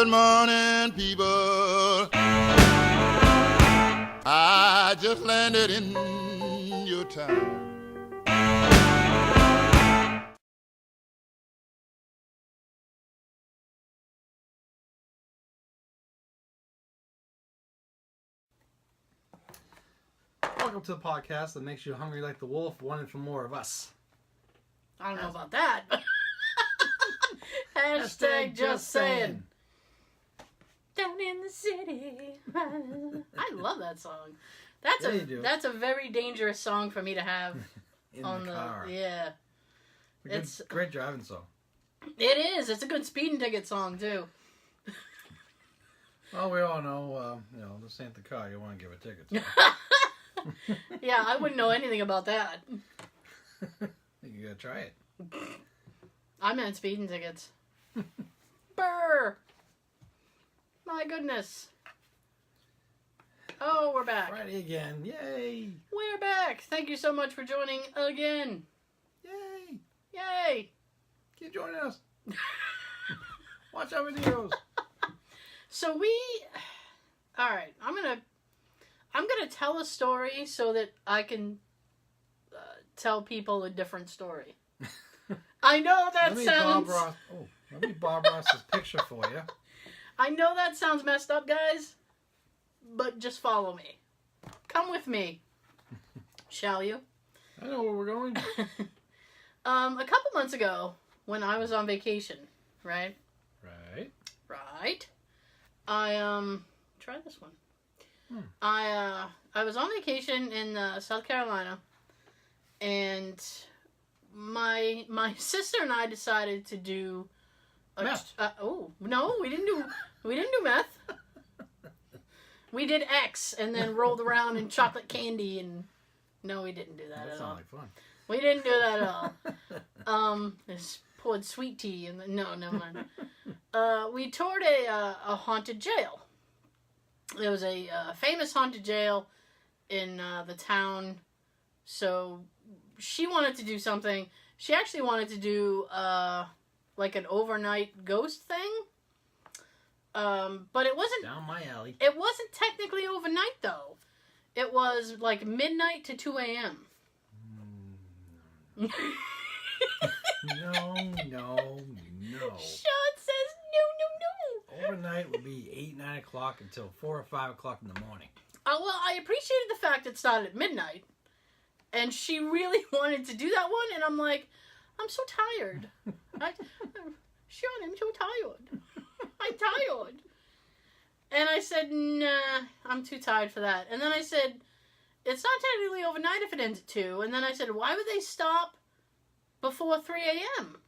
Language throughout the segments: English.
Good morning, people. I just landed in your town. Welcome to the podcast that makes you hungry like the wolf, wanting for more of us. I don't know about that. Hashtag just saying. Down in the city. I love that song. That's a very dangerous song for me to have In on the car. Yeah. It's a great driving song. It is. It's a good speeding ticket song too. Well, we all know, this ain't the car you want to give a ticket to. Yeah, I wouldn't know anything about that. You gotta try it. I meant speeding tickets. Brr! My goodness. Oh, we're back. Friday again. Yay! We're back. Thank you so much for joining again. Yay! Yay! Keep joining us. Watch our videos. So alright, I'm gonna tell a story so that I can tell people a different story. I know that sounds... Let me Bob Ross's picture for you. I know that sounds messed up, guys, but just follow me. Come with me. Shall you? I know where we're going. A couple months ago, when I was on vacation, right? Right. I, try this one. I was on vacation in South Carolina, and my sister and I decided to do meth. No, we didn't do meth. We did X and then rolled around in chocolate candy, and no, we didn't do that at all. That sounds like fun. We didn't do that at all. Just poured sweet tea and no, never mind. We toured a haunted jail. There was a famous haunted jail in the town, so she wanted to do something. She actually wanted to do like an overnight ghost thing, but it wasn't down my alley. It wasn't technically overnight though. It was like midnight to 2 a.m. No. Sean says no. Overnight would be 8, 9 o'clock until 4 or 5 o'clock in the morning. Well, I appreciated the fact it started at midnight, and she really wanted to do that one, and I'm like, I'm so tired. Sean, I'm so tired. I'm tired. And I said, nah, I'm too tired for that. And then I said, it's not technically overnight if it ends at 2. And then I said, why would they stop before 3 a.m.?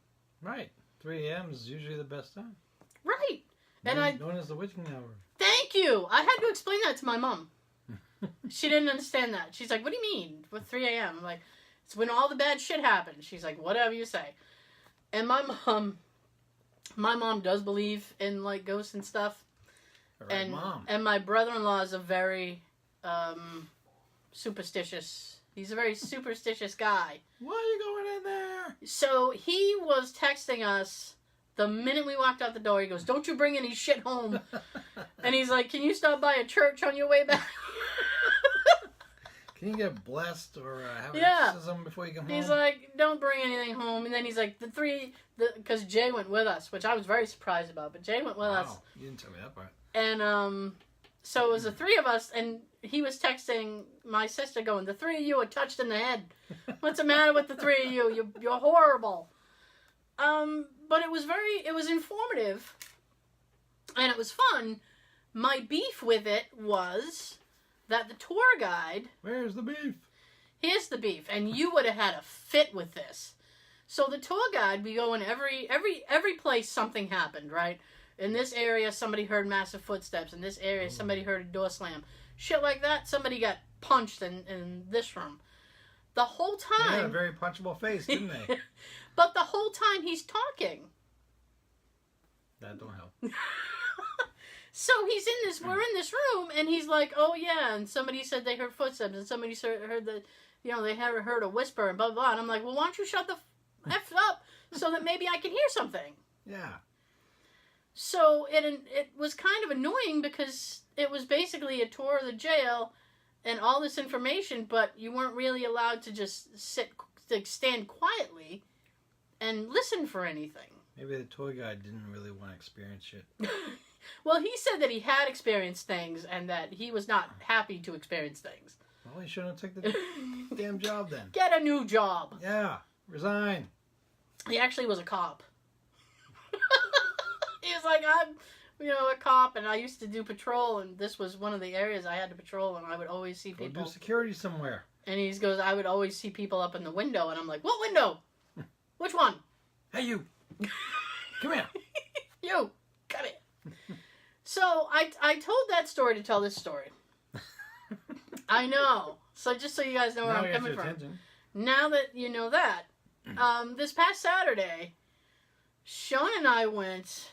Right. 3 a.m. is usually the best time. Right. Known as the witching hour. Thank you. I had to explain that to my mom. She didn't understand that. She's like, what do you mean with 3 a.m.? I'm like, it's when all the bad shit happens. She's like, whatever you say. And my mom does believe in like ghosts and stuff. Right, Mom. And my brother-in-law is a very superstitious. He's a very superstitious guy. Why are you going in there? So he was texting us the minute we walked out the door. He goes, don't you bring any shit home. And he's like, can you stop by a church on your way back? Can you get blessed or have an exorcism before you come home? He's like, don't bring anything home. And then he's like, because Jay went with us, which I was very surprised about, but Jay went with us. You didn't tell me that part. And so it was the 3 of us, and he was texting my sister going, the 3 of you are touched in the head. What's the matter with the 3 of you? You're horrible. But it was informative, and it was fun. My beef with it was that the tour guide... Where's the beef? Here's the beef, and you would have had a fit with this. So the tour guide, we go in every place something happened, right? In this area, somebody heard massive footsteps. In this area, somebody heard a door slam. Shit like that, somebody got punched in this room. The whole time... They had a very punchable face, didn't they? But the whole time he's talking. That don't help. So we're in this room, and he's like, oh yeah, and somebody said they heard footsteps, and somebody heard that, they heard a whisper, and blah, blah, blah. And I'm like, well, why don't you shut the F up so that maybe I can hear something? Yeah. So it was kind of annoying because it was basically a tour of the jail and all this information, but you weren't really allowed to just stand quietly and listen for anything. Maybe the tour guide didn't really want to experience shit. Well, he said that he had experienced things and that he was not happy to experience things. Well, he shouldn't have taken the damn job then. Get a new job. Yeah, resign. He actually was a cop. He was like, I'm, a cop, and I used to do patrol, and this was one of the areas I had to patrol, and I would always see people. Go do security somewhere. And he goes, I would always see people up in the window, and I'm like, what window? Which one? Hey, you. Come here. You. Come here. So I told that story to tell this story. I know. So just so you guys know where I'm coming from. Attention. Now that you know that, this past Saturday, Sean and I went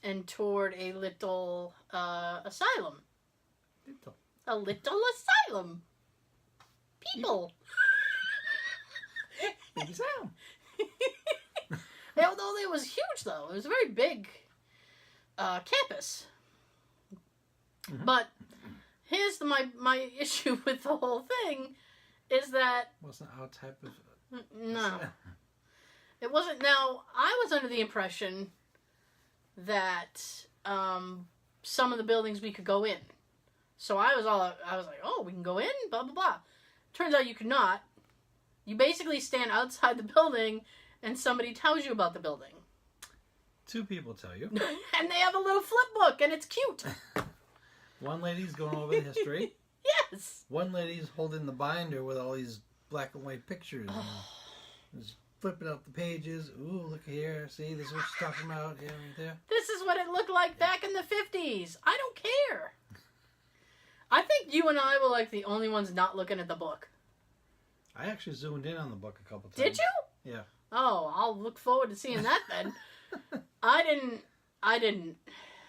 and toured a little asylum. A little asylum. People. Big asylum. Although it was huge, though. It was a very big campus. Mm-hmm. But here's my issue with the whole thing is that... Wasn't our type of... No. It wasn't. Now, I was under the impression that some of the buildings we could go in. So I was like, oh, we can go in? Blah, blah, blah. Turns out you could not. You basically stand outside the building and somebody tells you about the building. 2 people tell you. And they have a little flip book, and it's cute. One lady's going over the history. Yes. One lady's holding the binder with all these black and white pictures. And just flipping up the pages. Ooh, look here. See, this is what she's talking about. Yeah, right there. This is what it looked like back in the 50s. I don't care. I think you and I were like the only ones not looking at the book. I actually zoomed in on the book a couple times. Did you? Yeah. Oh, I'll look forward to seeing that then. I didn't.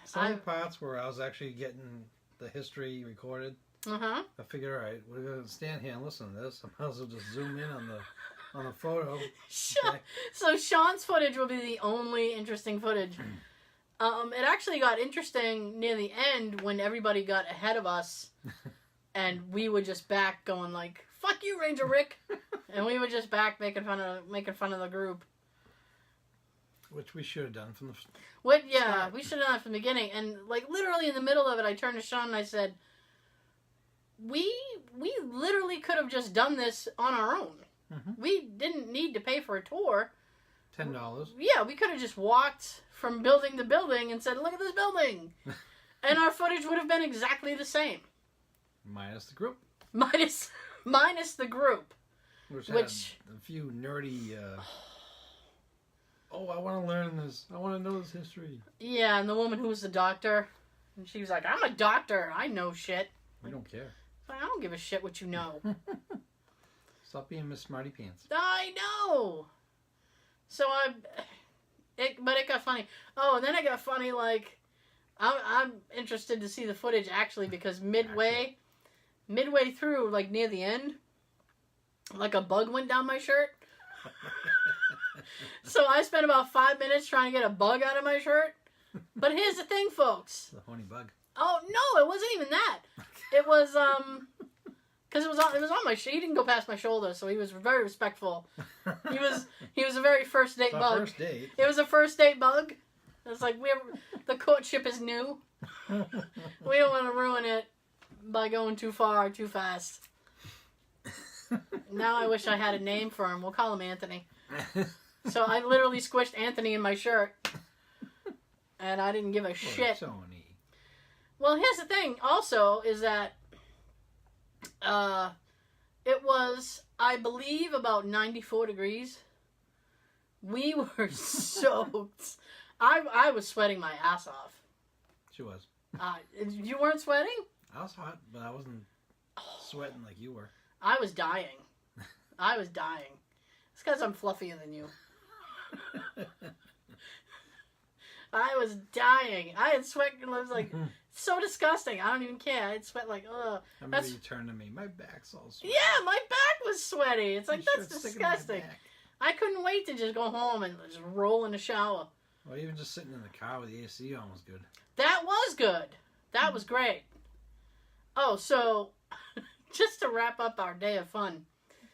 Some of the parts where I was actually getting the history recorded. Uh-huh. I figured, all right, we're going to stand here and listen to this. I might as well just zoom in on the photo. Okay. So Sean's footage will be the only interesting footage. It actually got interesting near the end when everybody got ahead of us, and we were just back going like, "Fuck you, Ranger Rick," and we were just back making fun of the group. Which we should have done from the start. We should have done it from the beginning. And like literally in the middle of it, I turned to Sean and I said, "We literally could have just done this on our own. Mm-hmm. We didn't need to pay for a tour. $10. Yeah, we could have just walked from building to building and said, look at this building. And our footage would have been exactly the same. Minus the group. Minus the group. Which had a few nerdy... oh, I want to learn this. I want to know this history. Yeah, and the woman who was the doctor. And she was like, I'm a doctor. I know shit. We don't care. I don't give a shit what you know. Stop being Miss Smarty Pants. I know. So but it got funny. Oh, and then it got funny. Like, I'm interested to see the footage actually because midway through, like near the end, like a bug went down my shirt. So I spent about 5 minutes trying to get a bug out of my shirt. But here's the thing, folks. The honey bug. Oh no, it wasn't even that. It was because it was on my. He didn't go past my shoulder, so he was very respectful. He was a very first date bug. First date. It was a first date bug. It's like the courtship is new. We don't want to ruin it by going too far, too fast. Now I wish I had a name for him. We'll call him Anthony. So I literally squished Anthony in my shirt, and I didn't give a shit. Tony. Well, here's the thing. Also, is that. It was, I believe, about 94 degrees. We were soaked. I was sweating my ass off. She was. You weren't sweating? I was hot, but I wasn't sweating like you were. I was dying. It's because I'm fluffier than you. I was dying. I had sweat. It was like so disgusting. I don't even care. I had sweat like, ugh. I remember you turned to me. My back's all sweaty. Yeah, my back was sweaty. It's like, that's disgusting. I couldn't wait to just go home and just roll in the shower. Well, even just sitting in the car with the AC on was good. That was good. That was great. Oh, so just to wrap up our day of fun.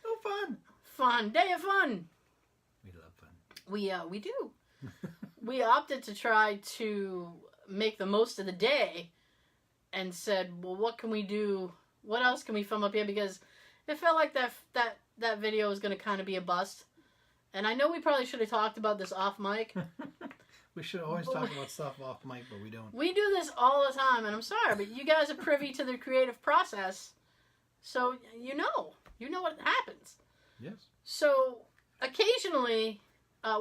Oh, fun. Fun. Day of fun. We love fun. We do. We opted to try to make the most of the day and said, well, what can we do? What else can we film up here? Because it felt like that video was going to kind of be a bust. And I know we probably should have talked about this off mic. We should always talk about stuff off mic, but we don't. We do this all the time, and I'm sorry, but you guys are privy to the creative process. So, you know what happens. Yes. So, occasionally,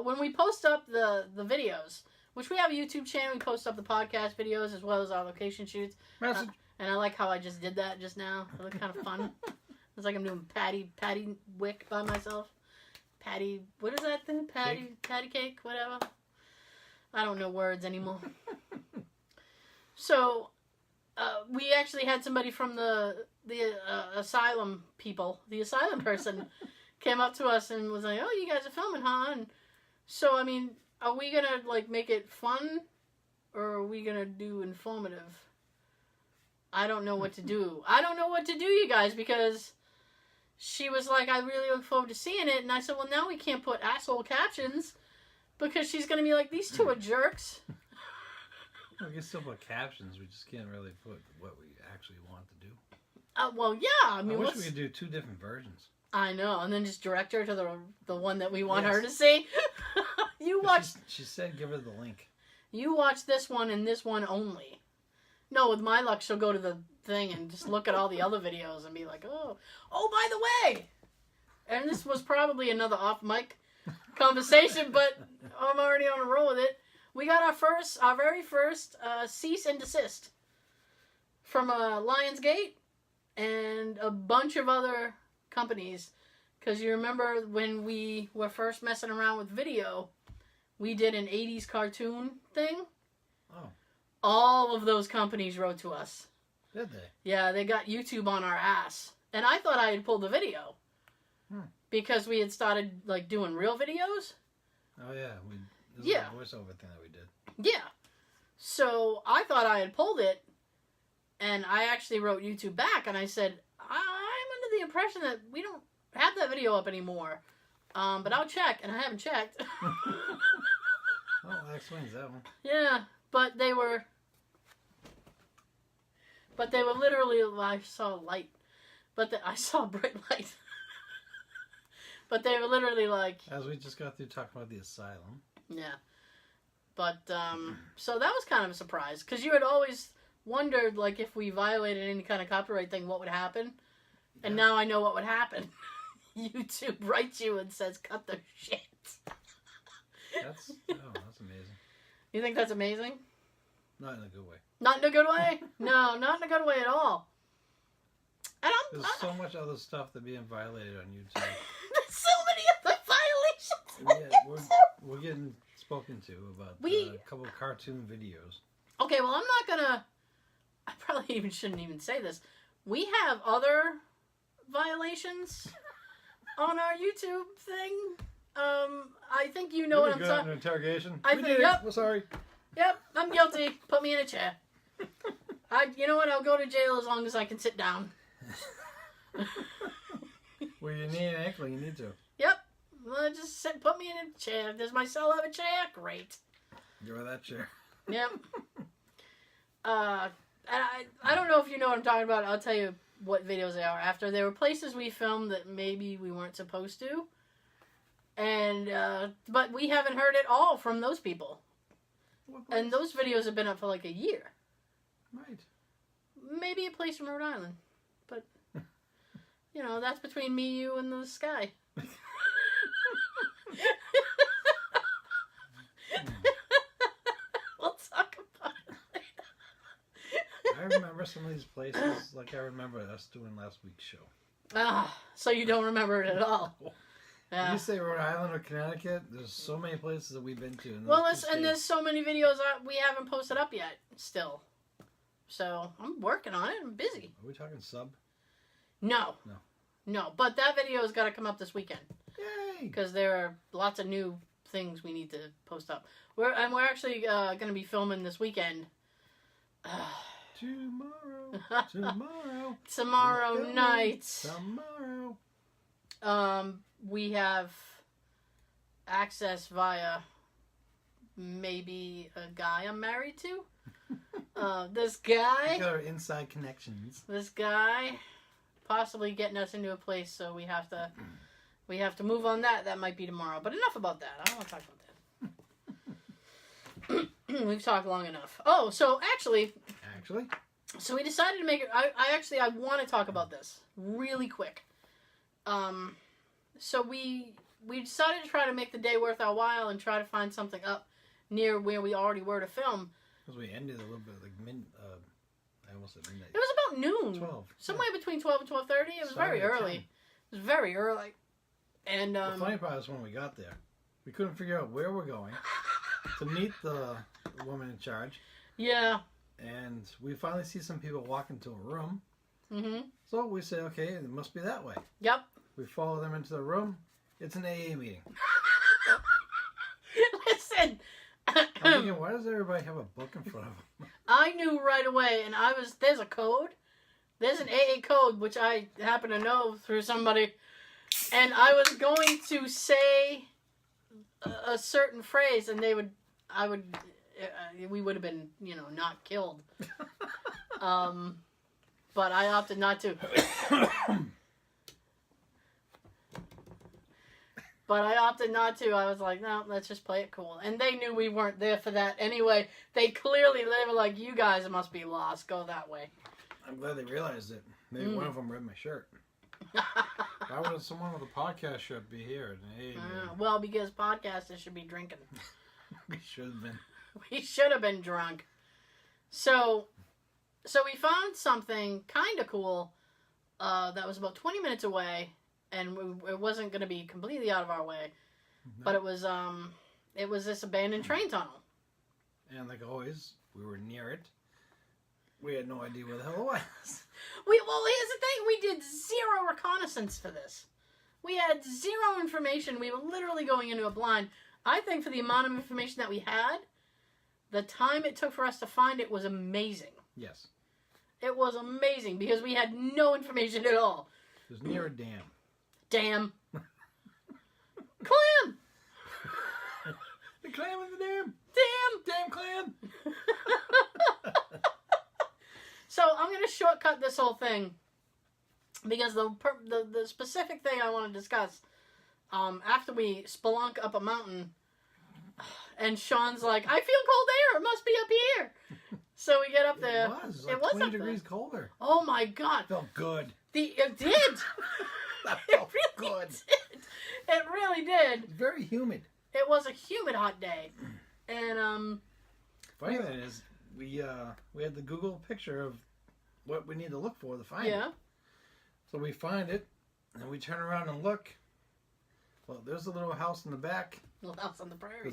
when we post up the videos, which we have a YouTube channel, we post up the podcast videos as well as our location shoots. Message. And I like how I just did that just now. It looked kind of fun. It's like I'm doing patty wick by myself. Patty, what is that thing? Patty cake, whatever. I don't know words anymore. So, we actually had somebody from the asylum people, the asylum person, came up to us and was like, "Oh, you guys are filming, huh?" And so, I mean, are we gonna like make it fun, or are we gonna do informative? I don't know what to do. I don't know what to do, you guys, because she was like, "I really look forward to seeing it," and I said, "Well, now we can't put asshole captions." Because she's going to be like, these two are jerks. We can still put captions. We just can't really put what we actually want to do. Well, yeah. I mean, I wish we could do 2 different versions. I know. And then just direct her to the one that we want her to see. You watch. She said give her the link. You watch this one and this one only. No, with my luck, she'll go to the thing and just look at all the other videos and be like, oh, by the way. And this was probably another off-mic conversation, but I'm already on a roll with it. We got our very first cease and desist from Lionsgate and a bunch of other companies. Because you remember when we were first messing around with video, we did an 80s cartoon thing. Oh. All of those companies wrote to us. Did they? Yeah, they got YouTube on our ass. And I thought I had pulled the video. Because we had started, like, doing real videos. Oh, yeah. This is a voiceover thing that we did. Yeah. So, I thought I had pulled it, and I actually wrote YouTube back, and I said, I'm under the impression that we don't have that video up anymore. But I'll check, and I haven't checked. Well, that explains that one. Yeah, but they were literally, I saw light. I saw bright light. But they were literally like... As we just got through talking about the asylum. Yeah. But, so that was kind of a surprise. Because you had always wondered, like, if we violated any kind of copyright thing, what would happen? Yeah. And now I know what would happen. YouTube writes you and says, cut the shit. That's amazing. You think that's amazing? Not in a good way. Not in a good way? No, not in a good way at all. And There's so much other stuff that being violated on YouTube. There's so many other violations. Yeah, we're getting spoken to about a couple of cartoon videos. Okay, well, I'm not gonna... I probably shouldn't even say this. We have other violations on our YouTube thing. I think you know what I'm talking... Interrogation. I think, yep. We're sorry. Yep, I'm guilty. Put me in a chair. You know what? I'll go to jail as long as I can sit down. Well, you need an ankle. You need to. Yep. Well, just put me in a chair. Does my cell have a chair? Great. Give her that chair. Yep. I don't know if you know what I'm talking about. I'll tell you what videos they are after. There were places we filmed that maybe we weren't supposed to. And, but we haven't heard it all from those people. And those videos have been up for like a year. Right. Maybe a place in Rhode Island. But, you know, that's between me, you, and the sky. We'll talk about it later. I remember some of these places like I remember us doing last week's show. Ah, so you don't remember it at all. Yeah. You say Rhode Island or Connecticut, there's so many places that we've been to. Well, and there's so many videos that we haven't posted up yet, still. So, I'm working on it. I'm busy. Are we talking sub? No. But that video's got to come up this weekend. Yay! Because there are lots of new things we need to post up. We're actually going to be filming this weekend. Tomorrow night. We have access via maybe a guy I'm married to. This guy. We got our inside connections. This guy possibly getting us into a place, so we have to move on that. That might be tomorrow. But enough about that. I don't want to talk about that. We've talked long enough. Oh, so actually, so we decided to make it. I want to talk about this really quick. So we decided to try to make the day worth our while and try to find something up near where we already were to film. Because we ended a little bit like I almost said midnight. It was about noon. 12. Somewhere between 12 and 12:30. It was very early. It was very early. And the funny part is when we got there, we couldn't figure out where we're going to meet the woman in charge. Yeah. And we finally see some people walk into a room. Mm-hmm. So we say, okay, it must be that way. Yep. We follow them into the room. It's an AA meeting. Listen. I'm thinking, why does everybody have a book in front of them? I knew right away, and there's a code. There's an AA code, which I happen to know through somebody. And I was going to say a certain phrase, and we would have been, not killed. But I opted not to. I was like, no, let's just play it cool. And they knew we weren't there for that anyway. They were like, you guys must be lost. Go that way. I'm glad they realized it. Maybe one of them read my shirt. Why would someone with a podcast shirt be here? Well, because podcasters should be drinking. We should have been. We should have been drunk. So we found something kind of cool that was about 20 minutes away, and it wasn't going to be completely out of our way, but it was this abandoned train tunnel. And like always, we were near it. We had no idea where the hell it was. Well, here's the thing. We did zero reconnaissance for this. We had zero information. We were literally going into a blind. I think for the amount of information that we had, the time it took for us to find it was amazing. Yes. It was amazing because we had no information at all. It was near a dam. Dam. Clam! The clam in the dam. Damn clam. So I'm going to shortcut this whole thing because the specific thing I want to discuss after we spelunk up a mountain, and Sean's like, I feel cold air. It must be up here. So we get up there. It was 20 degrees colder. Oh my God. It felt good. It did. That felt really good. Did. It really did. It was very humid. It was a humid hot day. And funny thing is, we had the Google picture of what we need to look for to find it. So we find it, and we turn around and look. Well, there's a little house in the back. Little house on the prairie.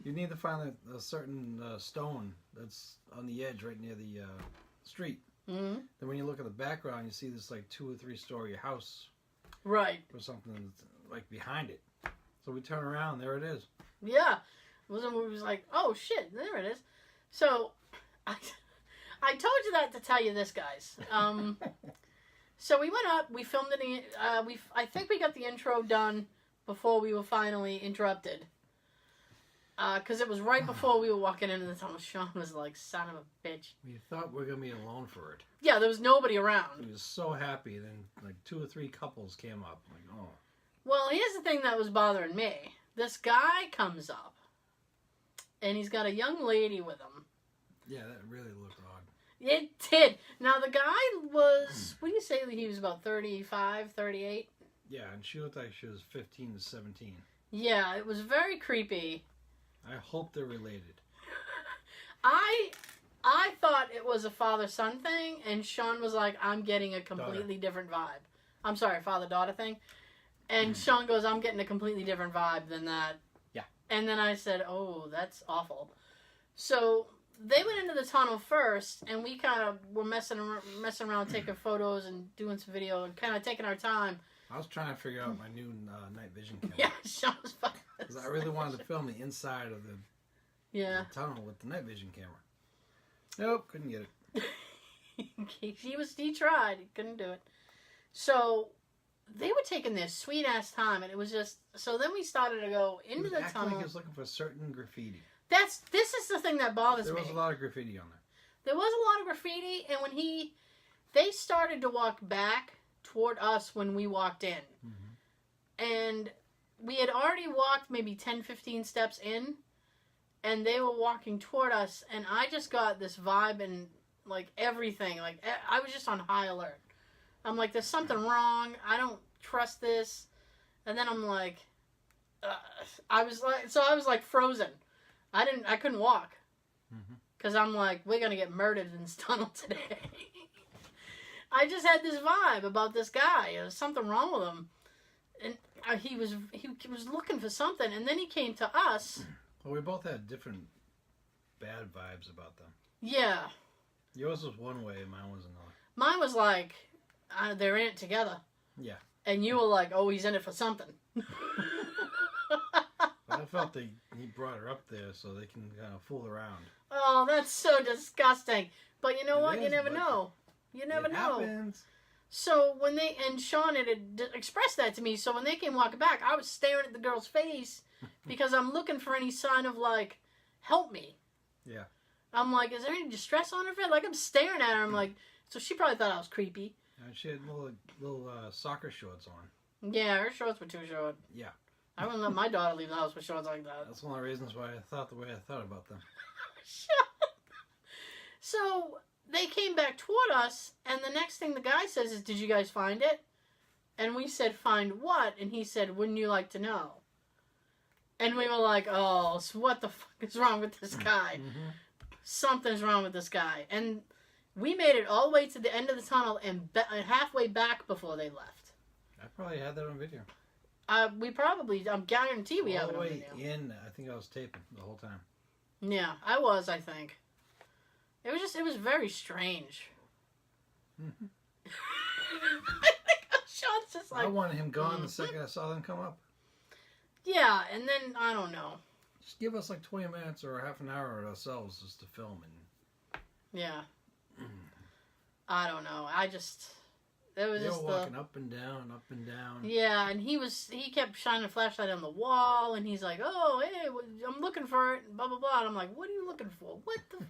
You need to find a certain stone that's on the edge right near the street. Mm-hmm. Then when you look at the background, you see this like 2 or 3 story house. Right. Or something that's like behind it. So we turn around, there it is. Yeah. It was like, oh shit, there it is. So I told you that to tell you this, guys. So we went up, we filmed it. I think we got the intro done before we were finally interrupted. Because it was right before we were walking into the tunnel. Sean was like, son of a bitch. We thought we were going to be alone for it. Yeah, there was nobody around. He was so happy. Then like 2 or 3 couples came up. Like, oh. Well, here's the thing that was bothering me. This guy comes up, and he's got a young lady with him. Yeah, that really looked odd. It did. Now, the guy was, what do you say that he was about 35, 38? Yeah, and she looked like she was 15 to 17. Yeah, it was very creepy. I hope they're related. I thought it was a father-son thing, and Sean was like, I'm getting a completely different vibe. I'm sorry, father-daughter thing. And Sean goes, I'm getting a completely different vibe than that. Yeah. And then I said, oh, that's awful. So they went into the tunnel first, and we kind of were messing around taking photos and doing some video and kind of taking our time. I was trying to figure out my new night vision camera. Yeah, Sean was fucking. Because I really wanted to film the inside of the tunnel with the night vision camera. Nope, couldn't get it. He tried. He couldn't do it. So they were taking their sweet ass time, and it was just. So then we started to go into the tunnel. Like he was looking for certain graffiti. This is the thing that bothers me. There was a lot of graffiti on there. There was a lot of graffiti, and when they started to walk back toward us when we walked in, and we had already walked maybe 10, 15 steps in, and they were walking toward us, and I just got this vibe and like everything, like I was just on high alert. I'm like, there's something wrong. I don't trust this. And then I'm like, I was like frozen. I couldn't walk. Because I'm like, we're going to get murdered in this tunnel today. I just had this vibe about this guy. There was something wrong with him. And he was looking for something. And then he came to us. Well, we both had different bad vibes about them. Yeah. Yours was one way, mine was another. Mine was like, they're in it together. Yeah. And you were like, oh, he's in it for something. I felt he brought her up there so they can kind of fool around. Oh, that's so disgusting. But you know what? You never but know. You never know. Happens. So when and Sean had expressed that to me, so when they came walking back, I was staring at the girl's face because I'm looking for any sign of like, help me. Yeah. I'm like, is there any distress on her face? Like I'm staring at her. I'm like, so she probably thought I was creepy. And she had little soccer shorts on. Yeah, her shorts were too short. Yeah. I wouldn't let my daughter leave the house with shorts like that. That's one of the reasons why I thought the way I thought about them. So they came back toward us, and the next thing the guy says is, did you guys find it? And we said, find what? And he said, wouldn't you like to know? And we were like, oh, so what the fuck is wrong with this guy? Something's wrong with this guy. And we made it all the way to the end of the tunnel and halfway back before they left. I probably had that on video. We probably, I guarantee we have it on video. All the way in, I think I was taping the whole time. Yeah, I was, I think. It was very strange. I think Sean's just like... I wanted him gone the second I saw them come up. Yeah, and then, I don't know. Just give us like 20 minutes or half an hour ourselves just to film. Yeah. I don't know. They were walking up and down, up and down. Yeah, and he kept shining a flashlight on the wall, and he's like, oh, hey, I'm looking for it, and blah, blah, blah. And I'm like, what are you looking for? What the fuck?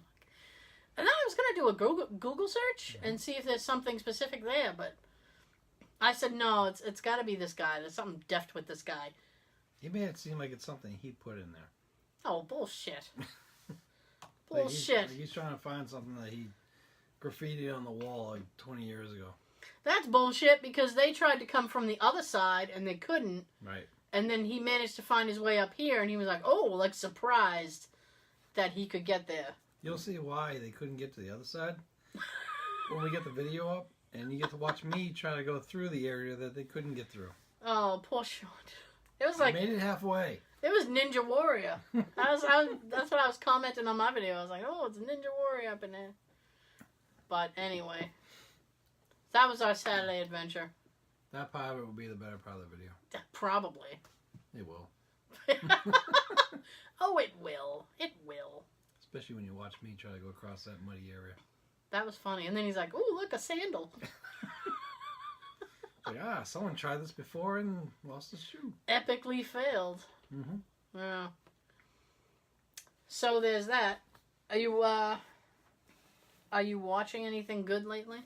And then I was going to do a Google search and see if there's something specific there, but I said, no, it's got to be this guy. There's something deft with this guy. He made it seem like it's something he put in there. Oh, bullshit. Bullshit. He's trying to find something that he graffitied on the wall like 20 years ago. That's bullshit because they tried to come from the other side and they couldn't. Right. And then he managed to find his way up here and he was like, oh, like surprised that he could get there. You'll see why they couldn't get to the other side when we get the video up, and you get to watch me try to go through the area that they couldn't get through. Oh, poor Sean. It was like... I made it halfway. It was Ninja Warrior. That's what I was commenting on my video. I was like, oh, it's Ninja Warrior up in there. But anyway, that was our Saturday adventure. That part of it will be the better part of the video. Probably. It will. Oh, it will. It will. Especially when you watch me try to go across that muddy area. That was funny. And then he's like, ooh, look, a sandal. Like, someone tried this before and lost his shoe. Epically failed. Mm-hmm. Yeah. So there's that. Are you watching anything good lately?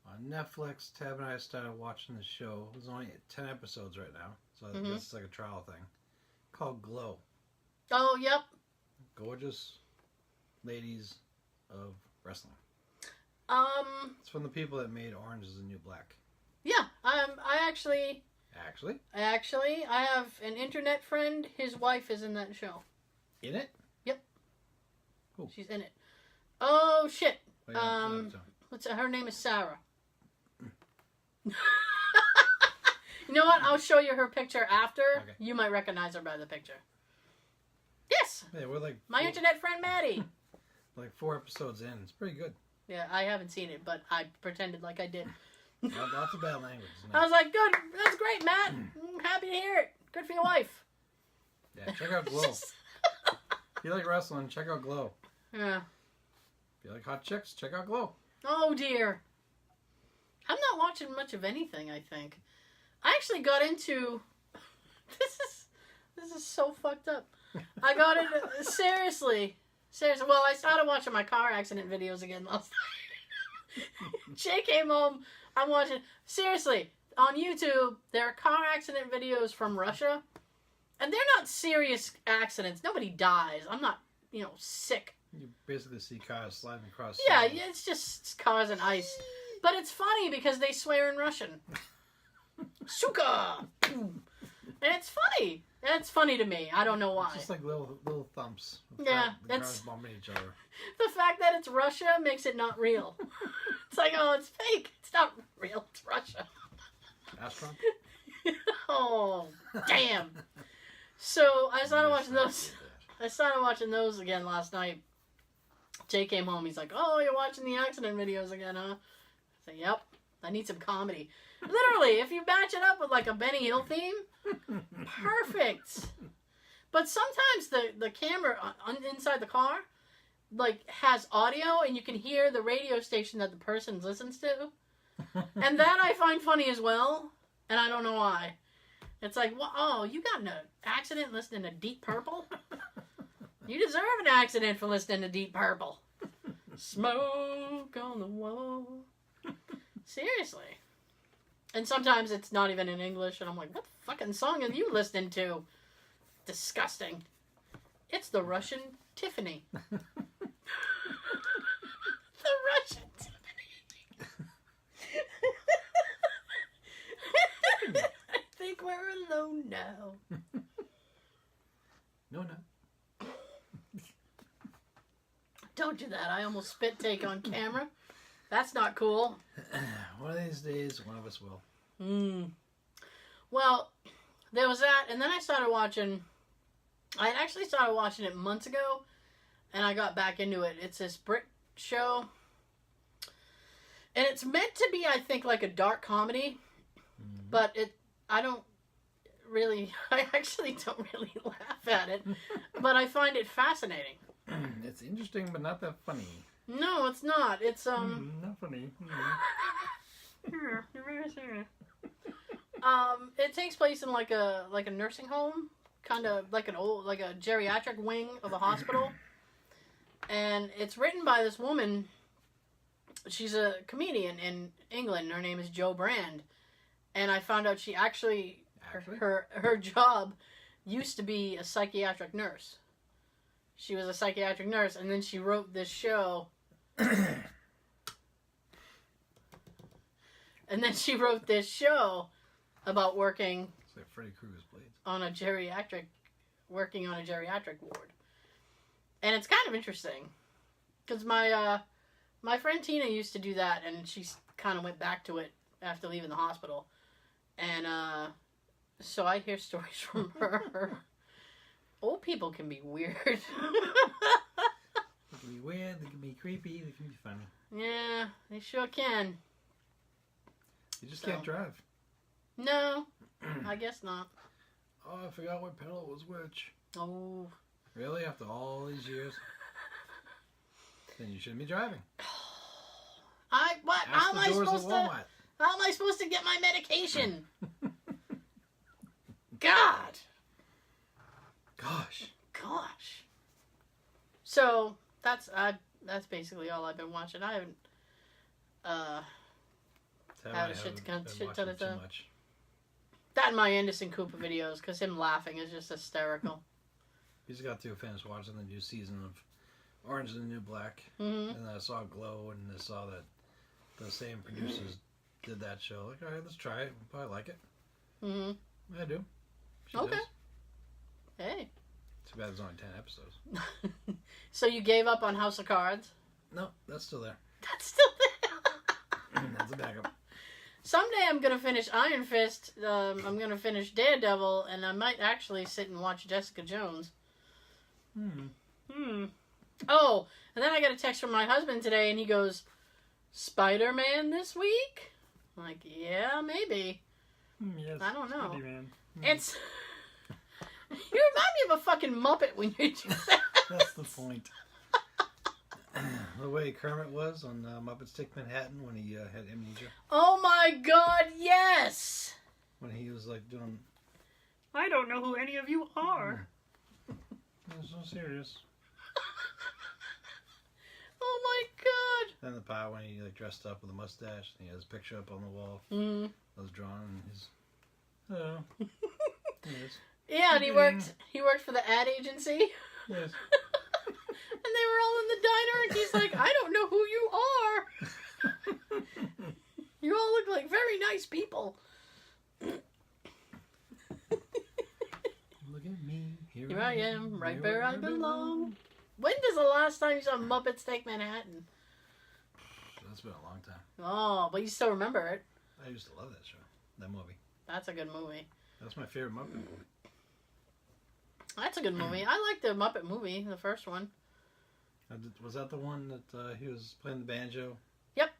On Netflix, Tab and I started watching the show. There's only 10 episodes right now, so I guess it's like a trial thing. Called Glow. Oh, yep. Gorgeous ladies of wrestling. It's from the people that made Orange is the New Black. Yeah, I actually, I have an internet friend. His wife is in that show. In it? Yep. Cool. She's in it. Oh shit. Oh, yeah, her name is Sarah. You know what? I'll show you her picture after. Okay. You might recognize her by the picture. Yes. Yeah, we're like my internet friend Maddie. Like 4 episodes in. It's pretty good. Yeah, I haven't seen it, but I pretended like I did. Lots of bad language. I was like, good. That's great, Matt. I'm happy to hear it. Good for your wife. Yeah, check out Glow. If you like wrestling, check out Glow. Yeah. If you like hot chicks, check out Glow. Oh, dear. I'm not watching much of anything, I think. I actually got into... This is so fucked up. I got into... Seriously. Well, I started watching my car accident videos again last night. Jay came home. I'm watching... Seriously. On YouTube, there are car accident videos from Russia. And they're not serious accidents. Nobody dies. I'm not, sick. You basically see cars sliding across. Yeah, it's just cars and ice. But it's funny because they swear in Russian. Suka! And it's funny. It's funny to me. I don't know why. It's just like little thumps. Yeah. The cars bumping each other. The fact that it's Russia makes it not real. It's like, oh, it's fake. It's not real. It's Russia. Ask Trump? Oh, damn. So I started watching those. I started watching those again last night. Jay came home. He's like, oh, you're watching the accident videos again, huh? I said, yep. I need some comedy. Literally, if you match it up with like a Benny Hill theme, perfect. But sometimes the camera inside the car like has audio and you can hear the radio station that the person listens to. And that I find funny as well. And I don't know why. It's like, well, oh, you got in an accident listening to Deep Purple? You deserve an accident for listening to Deep Purple. Smoke on the wall. Seriously. And sometimes it's not even in English, and I'm like, what fucking song are you listening to? Disgusting. It's the Russian Tiffany. The Russian Tiffany. I think we're alone now. No. Don't do that. I almost spit take on camera. That's not cool. One of these days, one of us will. Well, there was that, and then I started watching... I actually started watching it months ago, and I got back into it. It's this Brit show, and it's meant to be, I think, like a dark comedy, but I actually don't really laugh at it, but I find it fascinating. It's interesting, but not that funny. No, it's not. It's not funny. It takes place in like a nursing home, kind of like a geriatric wing of a hospital, and it's written by this woman. She's a comedian in England. Her name is Jo Brand, and I found out she actually? Her job used to be a psychiatric nurse. She was a psychiatric nurse, and then she wrote this show. And then she wrote this show about working It's like Freddy Krueger's blades. on a geriatric ward. And it's kind of interesting. Because my friend Tina used to do that, and she kind of went back to it after leaving the hospital. And so I hear stories from her. Old people can be weird. They can be weird, they can be creepy, they can be funny. Yeah, they sure can. You just can't drive. No, I guess not. Oh, I forgot what pedal was which. Oh. Really? After all these years? Then you shouldn't be driving. What? Ask How the am I doors supposed at to? Walmart. How am I supposed to get my medication? God. Gosh. So that's basically all I've been watching. I haven't had a shit ton of too much. that and my Anderson Cooper videos because him laughing is just hysterical. We just got to finish watching the new season of Orange is the New Black, and then I saw Glow, and I saw that the same producers did that show. Like, all right, let's try it. We'll probably like it. I do. She Okay. does. Hey. Too bad there's only 10 episodes. So you gave up on House of Cards? No, that's still there. That's still there. That's a backup. Someday I'm going to finish Iron Fist, I'm going to finish Daredevil, and I might actually sit and watch Jessica Jones. Oh, and then I got a text from my husband today, and he goes, Spider-Man this week? I'm like, yeah, maybe. Yes, I don't know. Man. It's... You remind me of a fucking Muppet when you do that. That's the point. The way Kermit was on Muppets Take Manhattan when he had amnesia. Oh my god, yes! When he was like doing... I don't know who any of you are. It's so serious. Oh my god! Then the part when he like dressed up with a mustache and he has a picture up on the wall. That was drawn and his... Oh. Yes. Yeah, and he worked for the ad agency. Yes. And they were all in the diner, and he's like, I don't know who you are. You all look like very nice people. Look at me. Here I am, right where I belong. When was the last time you saw Muppets Take Manhattan? That's been a long time. Oh, but you still remember it. I used to love that show. That movie. That's a good movie. That's my favorite Muppet movie. That's a good movie. I like the Muppet movie, the first one. Was that the one that he was playing the banjo? Yep.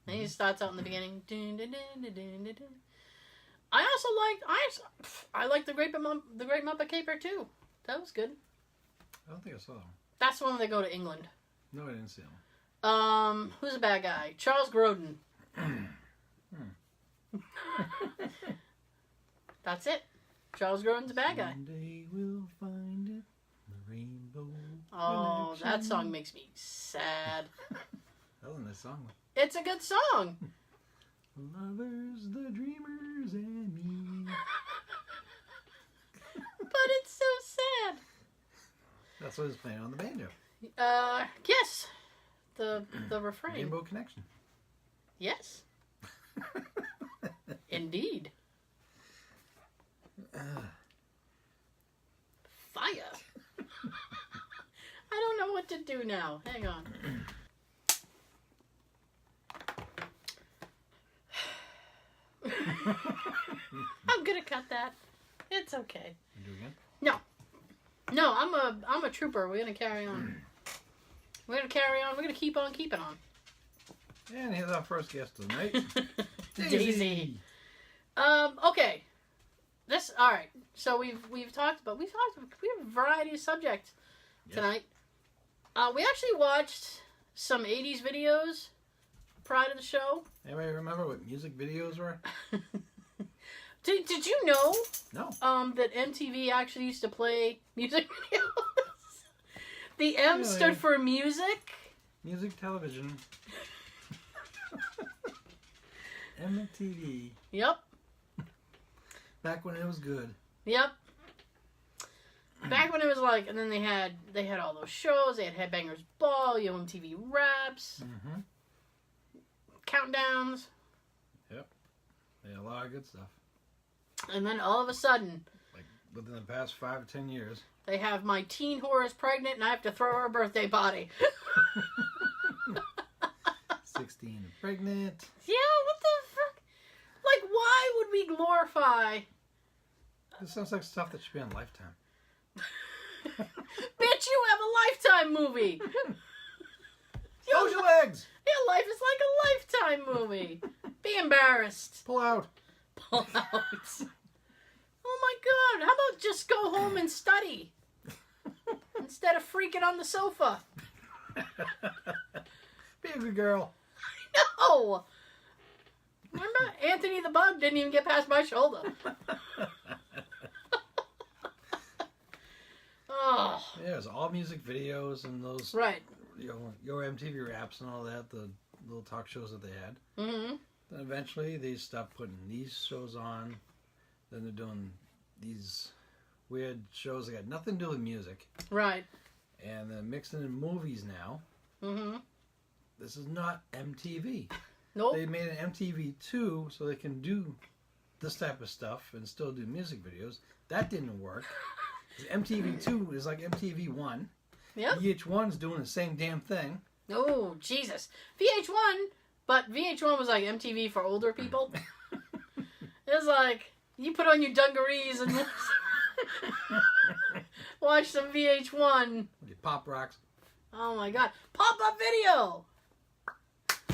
And he starts out in the beginning. Dun, dun, dun, dun, dun, dun, dun. I liked the Great Muppet Caper too. That was good. I don't think I saw that one. That's the one where they go to England. No, I didn't see that one. Who's the bad guy? Charles Grodin. That's it. Charles Grodin's a bad guy. Someday we'll find it, the rainbow. Oh, connection. that song makes me sad. That was a nice song. It's a good song. Lovers, the dreamers, and me. But it's so sad. That's what he's playing on the banjo. Yes. The refrain. Rainbow Connection. Yes. Indeed. Fire. I don't know what to do now. Hang on. I'm gonna cut that. It's okay. You do again? No, I'm a trooper. We're gonna carry on. We're gonna carry on. We're gonna keep on keeping on. And here's our first guest of the night. Daisy. Okay. All right. So we have a variety of subjects tonight. We actually watched some 80s videos prior to the show. Anybody remember what music videos were? Did you know? No. That MTV actually used to play music videos. The M stood for music. Music television. MTV. Yep. Back when it was good. Yep. Back when it was like, and then they had all those shows. They had Headbangers Ball, MTV Raps, Countdowns. Yep. They had a lot of good stuff. And then all of a sudden, like within the past 5 or 10 years, they have my teen whore is pregnant, and I have to throw her a birthday party. 16 and pregnant. Yeah, what the fuck? Like, why would we glorify? This sounds like stuff that should be on Lifetime. Bitch, you have a Lifetime movie. Close your legs. Your life is like a Lifetime movie. Be embarrassed. Pull out. Pull out. Oh my god, how about just go home and study? Instead of freaking on the sofa. Be a good girl. No! Remember, Anthony the Bug didn't even get past my shoulder. Oh. Yeah, it was all music videos and those, right. Your MTV Raps and all that, the little talk shows that they had. Mm-hmm. Then eventually they stopped putting these shows on. Then they're doing these weird shows that got nothing to do with music. Right. And they're mixing in movies now. Mm-hmm. This is not MTV. Nope. They made an MTV2 so they can do this type of stuff and still do music videos. That didn't work. MTV2 is like MTV1. Yep. VH1's doing the same damn thing. Oh, Jesus. VH1, but VH1 was like MTV for older people. It was like, you put on your dungarees and watch some VH1. Pop rocks. Oh my god. Pop-up video!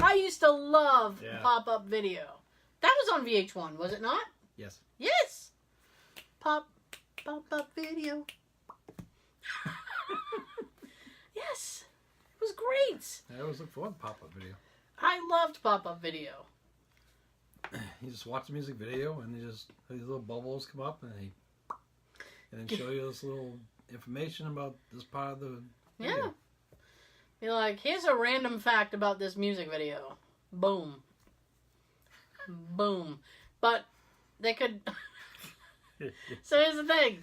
I used to love pop-up video. That was on VH1, was it not? Yes. Yes. Pop video. Yes. It was great. I always look forward to pop-up video. I loved pop-up video. You just watch the music video and these little bubbles come up and then show you this little information about this part of the video. Yeah. You're like, here's a random fact about this music video. Boom. Boom. But they could... So here's the thing.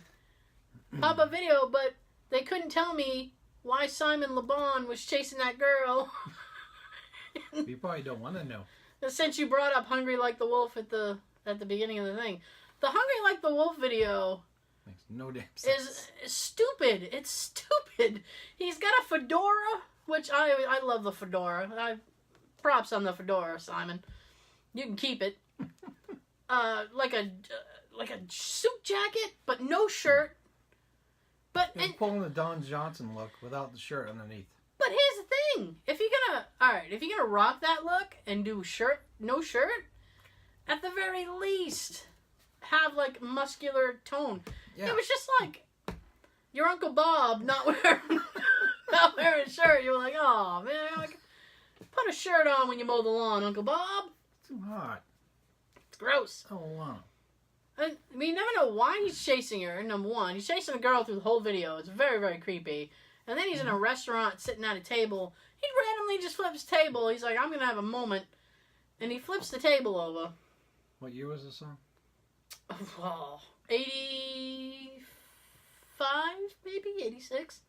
Pop-up video, but they couldn't tell me why Simon Le Bon was chasing that girl. You probably don't want to know. Since you brought up Hungry Like the Wolf at the beginning of the thing. The Hungry Like the Wolf video makes no damn sense. Is stupid. It's stupid. He's got a fedora, which I love the fedora. Props on the fedora, Simon. You can keep it. Like a suit jacket, but no shirt. But He's pulling the Don Johnson look without the shirt underneath. But here's the thing: if you're gonna rock that look and do no shirt, at the very least, have like muscular tone. Yeah. It was just like your Uncle Bob not wearing a shirt. You were like, oh man, like, put a shirt on when you mow the lawn, Uncle Bob. It's too hot. It's gross. Oh wow. And we never know why he's chasing her. Number one, he's chasing a girl through the whole video. It's very, very creepy. And then he's in a restaurant sitting at a table. He randomly just flips the table. He's like, I'm going to have a moment. And he flips the table over. What year was this song? Oh, 85, maybe? 86?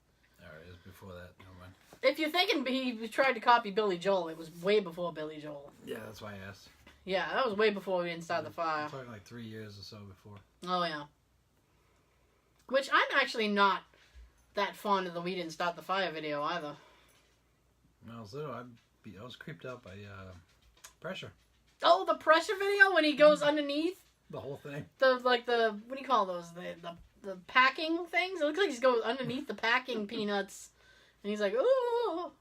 Alright, it was before that. Never mind. If you're thinking he tried to copy Billy Joel, it was way before Billy Joel. Yeah, that's why I asked. Yeah, that was way before we didn't start the fire. I'm talking like 3 years or so before. Oh, yeah. Which I'm actually not that fond of the We Didn't Start the Fire video either. When I was little, I was creeped out by Pressure. Oh, the Pressure video when he goes underneath? The whole thing. What do you call those? The packing things? It looks like he's going underneath the packing peanuts. And he's like, ooh.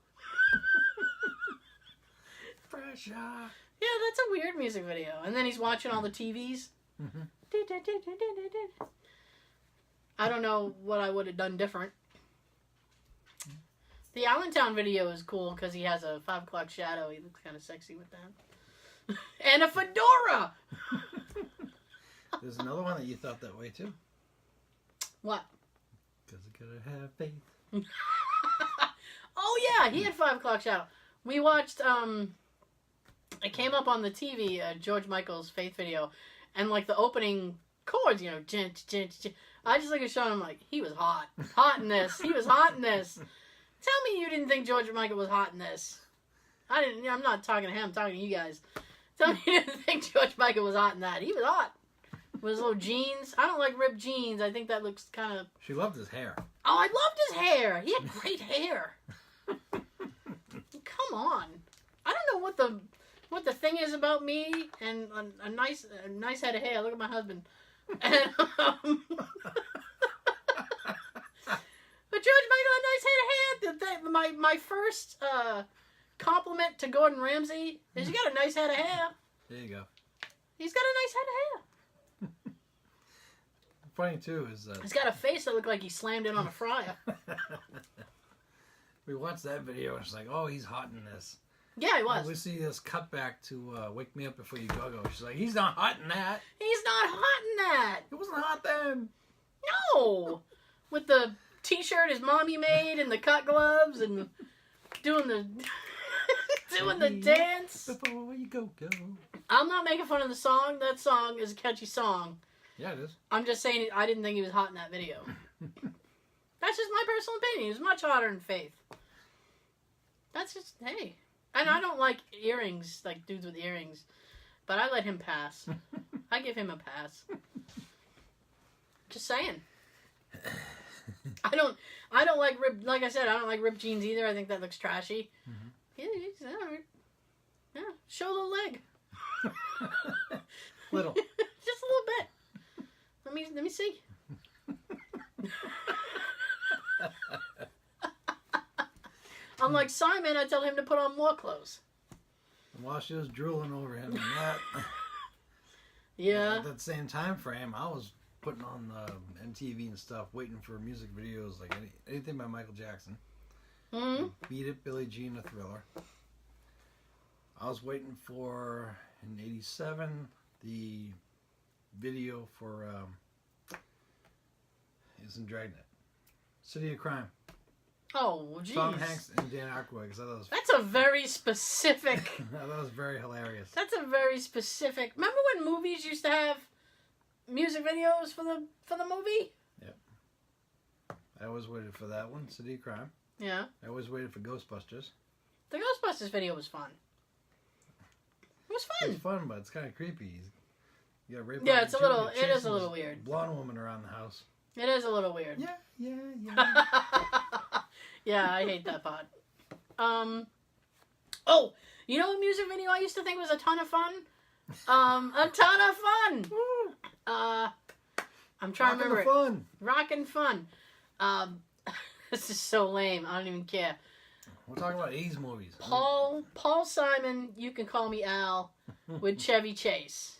Pressure. Yeah, that's a weird music video. And then he's watching all the TVs. Mm-hmm. I don't know what I would have done different. The Allentown video is cool because he has a 5 o'clock shadow. He looks kind of sexy with that. And a fedora! There's another one that you thought that way too. What? Because you gotta have faith. Oh yeah, he had 5 o'clock shadow. We watched, it came up on the TV, George Michael's Faith video, and like the opening chords, you know, I just look at Sean, I'm like, he was hot. Hot in this. He was hot in this. Tell me you didn't think George Michael was hot in this. I'm not talking to him, I'm talking to you guys. Tell me you didn't think George Michael was hot in that. He was hot. With his little jeans. I don't like ripped jeans. I think that looks kind of... She loved his hair. Oh, I loved his hair. He had great hair. Come on. I don't know what the thing is about me and a nice head of hair. Look at my husband. And, but George Michael had a nice head of hair. My first compliment to Gordon Ramsay is you got a nice head of hair. There you go. He's got a nice head of hair. Funny too is that he's got a face that looked like he slammed it on a fryer. We watched that video and it's like, oh, he's hot in this. Yeah, he was. And we see this cut back to Wake Me Up Before You Go Go. She's like, he's not hot in that. He's not hot in that. It wasn't hot then. No. With the t-shirt his mommy made and the cut gloves and doing the dance. Before you go. I'm not making fun of the song. That song is a catchy song. Yeah, it is. I'm just saying I didn't think he was hot in that video. That's just my personal opinion. He was much hotter than Faith. That's just, hey. And I don't like earrings, like dudes with earrings. But I let him pass. I give him a pass. Just saying. I don't like ripped, like I said, I don't like ripped jeans either. I think that looks trashy. Mm-hmm. Yeah, he's all right. Yeah, show the leg. Little. Just a little bit. Let me see. I'm like Simon, I tell him to put on more clothes. And while she was drooling over him and that, Yeah. At that same time frame, I was putting on MTV and stuff, waiting for music videos, like anything by Michael Jackson. Mm-hmm. Beat It, Billie Jean, The Thriller. I was waiting for, in 87, the video for, it's in Dragnet. City of Crime. Oh, jeez. Tom Hanks and Dan Aykroyd. Because I thought it was, That's a very specific... I thought it was very hilarious. That's a very specific... Remember when movies used to have music videos for the movie? Yep. I always waited for that one, City of Crime. Yeah. I always waited for Ghostbusters. The Ghostbusters video was fun. It was fun. It's fun, but it's kind of creepy. You got Ray Yeah, Parker it's a Jr. little... It is chasing a little this weird. blonde woman around the house. It is a little weird. Yeah. Yeah, I hate that part. Oh, you know what music video I used to think was a ton of fun? A ton of fun. I'm trying to remember it. Fun. Rockin' Fun. This is so lame. I don't even care. We're talking about 80s movies. Paul Simon, You Can Call Me Al, with Chevy Chase.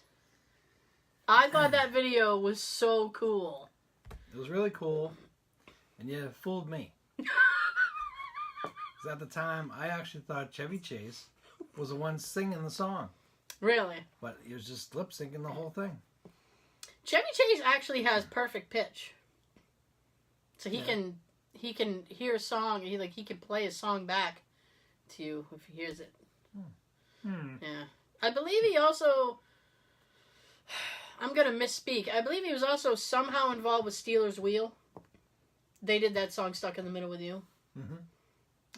I thought that video was so cool. It was really cool, and yet it fooled me. Because at the time, I actually thought Chevy Chase was the one singing the song. Really? But he was just lip syncing the whole thing. Chevy Chase actually has perfect pitch. So he can hear a song, he can play a song back to you if he hears it. Yeah. I believe he also... I'm going to misspeak. I believe he was also somehow involved with Steelers Wheel. They did that song Stuck in the Middle with You. Mm-hmm.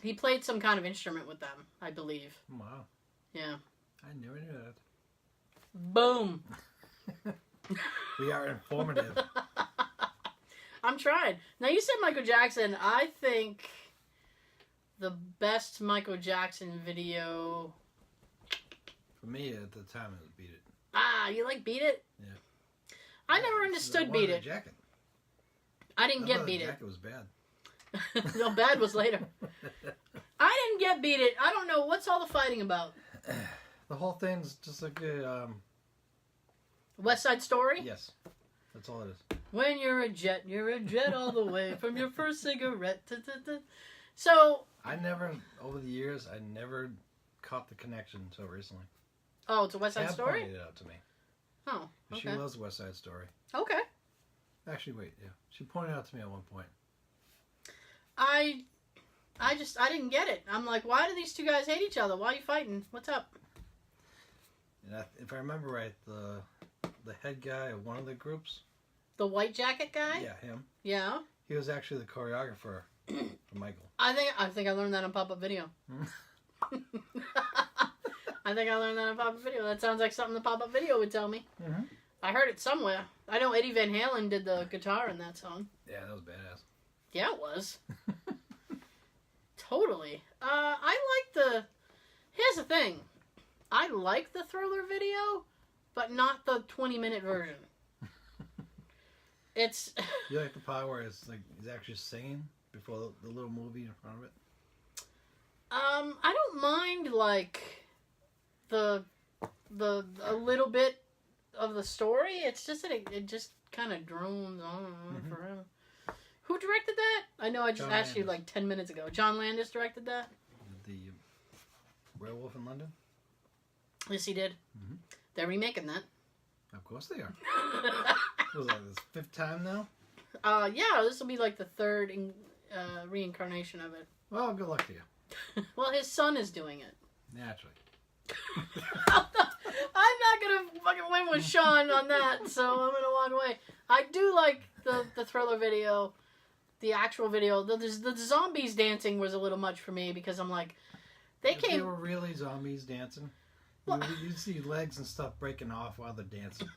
He played some kind of instrument with them, I believe. Wow. Yeah. I never knew that. Boom. We are informative. I'm trying. Now, you said Michael Jackson. I think the best Michael Jackson video... For me, at the time, it was Beat It. Ah, you like Beat It? Yeah. I never understood Beat It. Jacket. I didn't get Beat The It. jacket was bad. No, bad was later. I didn't get Beat It. I don't know. What's all the fighting about? The whole thing's just like a... West Side Story? Yes. That's all it is. When you're a jet all the way from your first cigarette. So... Over the years, I never caught the connection until recently. Oh, it's a West Side Story? Pointed it out to me. Oh, okay. She loves West Side Story. Okay. Actually, wait, yeah. She pointed it out to me at one point. I didn't get it. I'm like, why do these two guys hate each other? Why are you fighting? What's up? And if I remember right, the head guy of one of the groups... The white jacket guy? Yeah, him. Yeah. He was actually the choreographer for Michael. I think I learned that on Pop-Up Video. I think I learned that on Pop-Up Video. That sounds like something the Pop-Up Video would tell me. Mm-hmm. I heard it somewhere. I know Eddie Van Halen did the guitar in that song. Yeah, that was badass. Yeah, it was. Totally. Here's the thing. I like the Thriller video, but not the 20-minute version. It's... You like the part where it's like he's actually singing before the little movie in front of it? I don't mind, like, a little bit of the story. It's just that it just kind of drones on forever. Who directed that? I know I just asked you like 10 minutes ago. John Landis directed that? The Werewolf in London? Yes, he did. Mm-hmm. They're remaking that. Of course they are. Was that this fifth time now? Yeah, this will be like the third reincarnation of it. Well, good luck to you. Well, his son is doing it. Naturally. I'm not gonna fucking win with Sean on that, so I'm gonna walk away. I do like the Thriller video, the actual video. The zombies dancing was a little much for me because I'm like, If they were really zombies dancing, you'd see legs and stuff breaking off while they're dancing.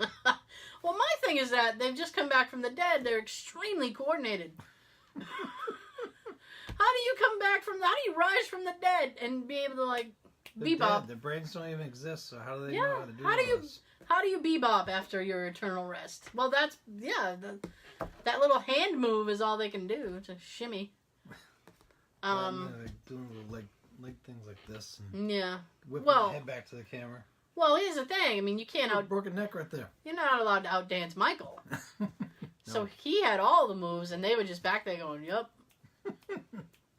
Well, my thing is that they've just come back from the dead. They're extremely coordinated. How do you rise from the dead and be able to, like, bebop? Their brains don't even exist, so how do they know how to do this? How do you bebop after your eternal rest? Well, that's, that little hand move is all they can do to shimmy. Like doing little leg things like this. And yeah. whipping the head back to the camera. Well, here's the thing. I mean, you can't broken neck right there. You're not allowed to outdance Michael. No. So he had all the moves, and they were just back there going, "Yup,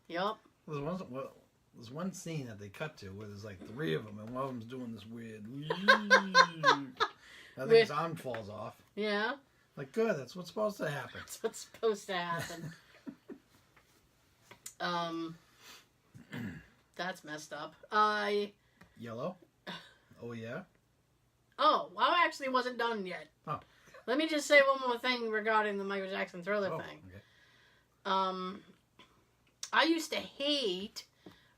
yup." There's one scene that they cut to where there's like 3 of them, and one of them's doing this weird. I think his arm falls off. Yeah. Like, good. That's what's supposed to happen. That's what's supposed to happen. That's messed up. Yellow. Oh yeah. Oh, well, I actually wasn't done yet. Oh. Let me just say one more thing regarding the Michael Jackson Thriller thing. Okay. I used to hate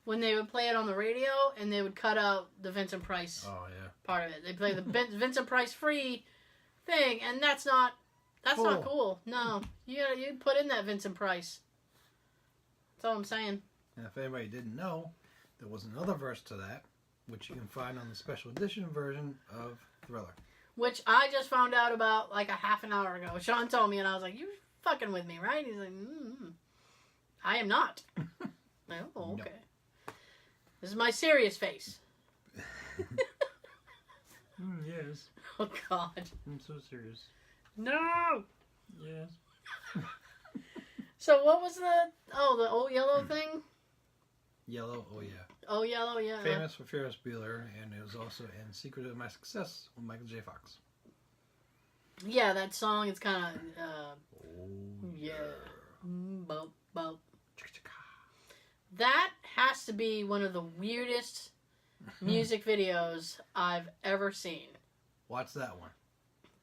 when they would play it on the radio and they would cut out the Vincent Price part of it. They play the Vincent Price free thing, and that's not cool. No, you put in that Vincent Price. That's all I'm saying. And if anybody didn't know, there was another verse to that, which you can find on the special edition version of Thriller. Which I just found out about like a half an hour ago. Sean told me, and I was like, "You're fucking with me, right?" He's like, "I am not." Like, oh, okay. No. This is my serious face. Yes. Oh, God. I'm so serious. No! Yes. So what was the old yellow thing? Yellow, oh yeah. Oh, yellow, yeah. Famous for Ferris Bueller, and it was also in Secret of My Success with Michael J. Fox. Yeah, that song, it's kind of, yeah. Bump, bump. That has to be one of the weirdest music videos I've ever seen. Watch that one.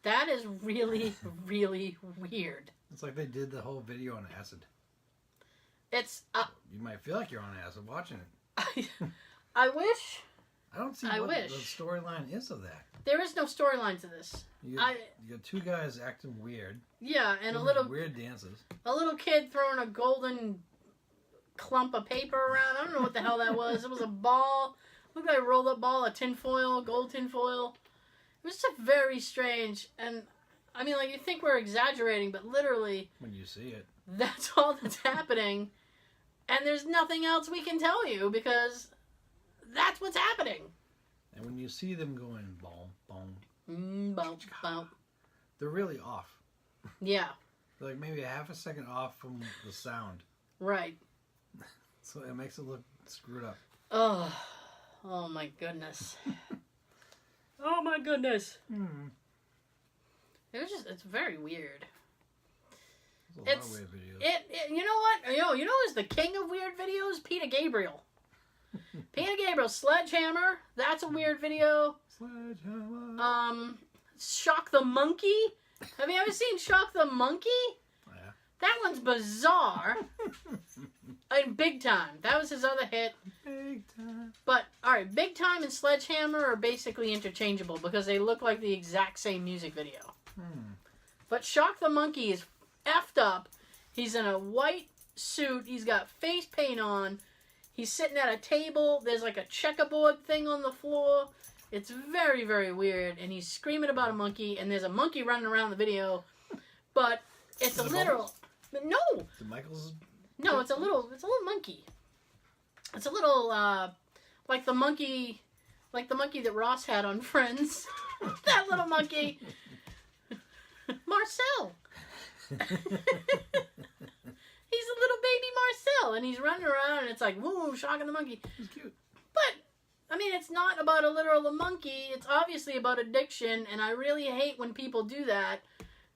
That is really, really weird. It's like they did the whole video on acid. It's... you might feel like you're on acid watching it. I wish... I don't see what the storyline is of that. There is no storyline to this. You got 2 guys acting weird. Yeah, and a little... weird dances. A little kid throwing a golden clump of paper around. I don't know what the hell that was. It was a ball. Looked like a rolled up ball of tinfoil, gold tinfoil. It was just very strange. And, I mean, like, you think we're exaggerating, but literally... when you see it. That's all that's happening. And there's nothing else we can tell you because that's what's happening. And when you see them going boom, Boom, boom. They're really off. Yeah. They're like maybe a half a second off from the sound. Right. So it makes it look screwed up. Oh my goodness. Oh my goodness. It's very weird. There's a lot of weird videos. You know what? You know who's the king of weird videos? Peter Gabriel. Peter Gabriel, Sledgehammer. That's a weird video. Sledgehammer. Shock the Monkey. Have you ever seen Shock the Monkey? Yeah. That one's bizarre. And Big Time. That was his other hit. Big Time. But, alright, Big Time and Sledgehammer are basically interchangeable because they look like the exact same music video. But Shock the Monkey is effed up. He's in a white suit. He's got face paint on. He's sitting at a table. There's like a checkerboard thing on the floor. It's very, very weird. And he's screaming about a monkey. And there's a monkey running around the video. But it's a literal... No! The Michael's... No, it's a little monkey. It's a little, like the monkey that Ross had on Friends. That little monkey. Marcel. He's a little baby Marcel, and he's running around, and it's like, woo, shocking the monkey. He's cute. But, I mean, it's not about a literal monkey. It's obviously about addiction, and I really hate when people do that.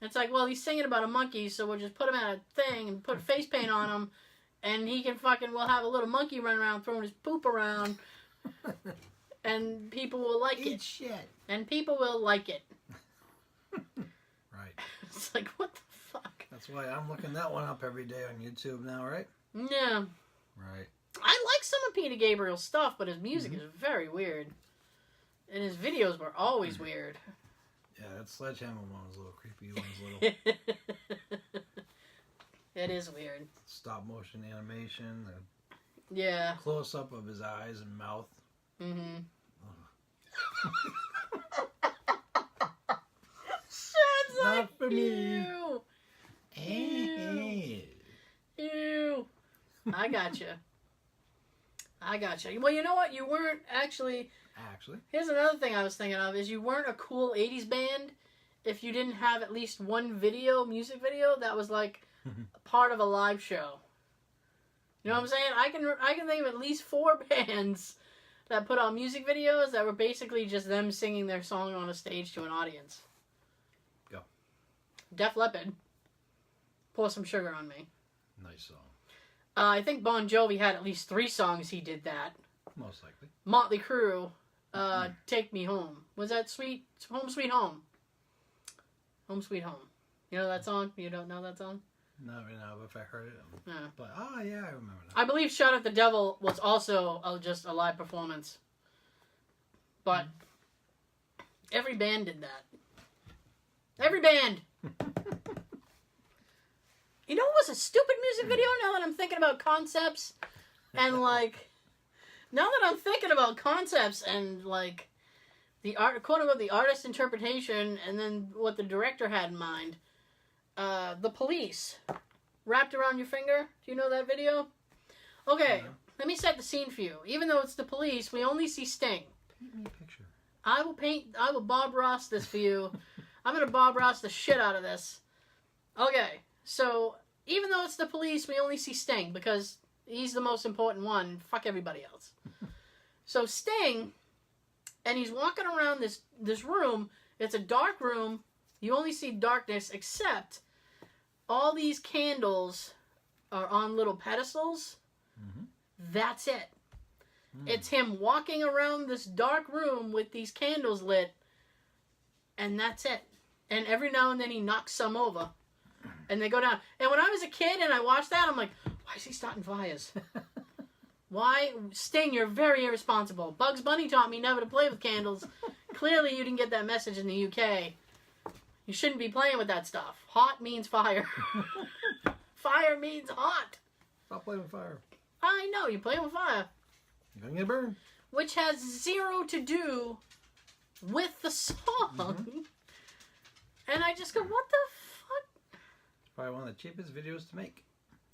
It's like, well, he's singing about a monkey, so we'll just put him at a thing and put face paint on him, and we'll have a little monkey run around throwing his poop around, and people will like it. Eat shit. And people will like it. Right. It's like, what the fuck? That's why I'm looking that one up every day on YouTube now, right? Yeah. Right. I like some of Peter Gabriel's stuff, but his music is very weird. And his videos were always weird. Yeah, that Sledgehammer one was a little creepy. One was a little... It is weird. Stop motion animation. Yeah. Close up of his eyes and mouth. Sounds like not for me. Ew. Hey. Ew. I gotcha. I gotcha. Well, you know what? You weren't actually... Here's another thing I was thinking of, is you weren't a cool 80s band if you didn't have at least one music video, that was like part of a live show. You know what I'm saying? I can think of at least 4 bands that put on music videos that were basically just them singing their song on a stage to an audience. Go. Def Leppard. Pour Some Sugar on Me. Nice song. I think Bon Jovi had at least 3 songs he did that. Most likely. Motley Crue, Take Me Home. Was that Home Sweet Home? Home Sweet Home. You know that song? You don't know that song? Not right now, but if I heard it. Yeah. But, yeah, I remember that. I believe Shout at the Devil was also just a live performance. But every band did that. Every band! You know what was a stupid music video now that I'm thinking about concepts? And, like... Now that I'm thinking about concepts and, like, the art, quote-unquote, the artist's interpretation and then what the director had in mind, The Police, Wrapped Around Your Finger. Do you know that video? Okay, let me set the scene for you. Even though it's The Police, we only see Sting. Paint me a picture. I will Bob Ross this for you. I'm going to Bob Ross the shit out of this. Okay, so even though it's The Police, we only see Sting because he's the most important one. Fuck everybody else. So Sting, and he's walking around this room. It's a dark room. You only see darkness, except all these candles are on little pedestals. Mm-hmm. That's it. It's him walking around this dark room with these candles lit, and that's it. And every now and then he knocks some over, and they go down. And when I was a kid and I watched that, I'm like, why is he starting fires? Why? Sting, you're very irresponsible. Bugs Bunny taught me never to play with candles. Clearly you didn't get that message in the UK. You shouldn't be playing with that stuff. Hot means fire. Fire means hot. Stop playing with fire. I know, you're playing with fire. You're going to get burned. Which has 0 to do with the song. Mm-hmm. And I just go, what the fuck? It's probably one of the cheapest videos to make.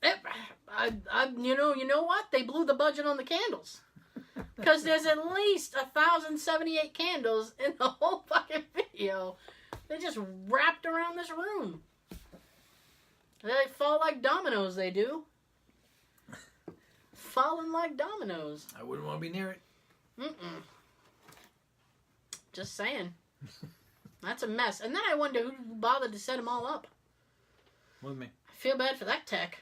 You know what? They blew the budget on the candles. Because there's at least 1,078 candles in the whole fucking video. They just wrapped around this room. They fall like dominoes, they do. Falling like dominoes. I wouldn't want to be near it. Mm-mm. Just saying. That's a mess. And then I wonder who bothered to set them all up. With me. I feel bad for that tech.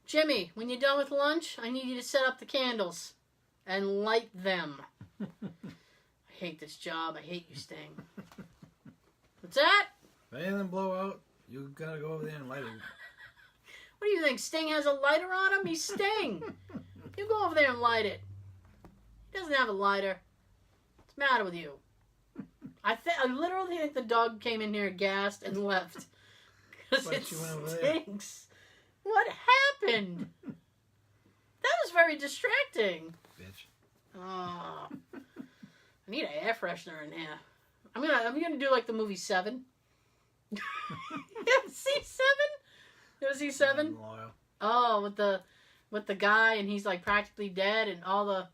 Jimmy, when you're done with lunch, I need you to set up the candles and light them. I hate this job. I hate you, Sting. What's that? If anything blow out, you gotta go over there and light it. What do you think? Sting has a lighter on him? He's Sting. You go over there and light it. He doesn't have a lighter. What's the matter with you? I literally think the dog came in here gassed and left. Because it stinks. What happened? That was very distracting. Bitch. Oh. I need an air freshener in here. I'm gonna do like the movie 7. You ever see 7? You ever see 7? Oh, with the guy and he's like practically dead and all the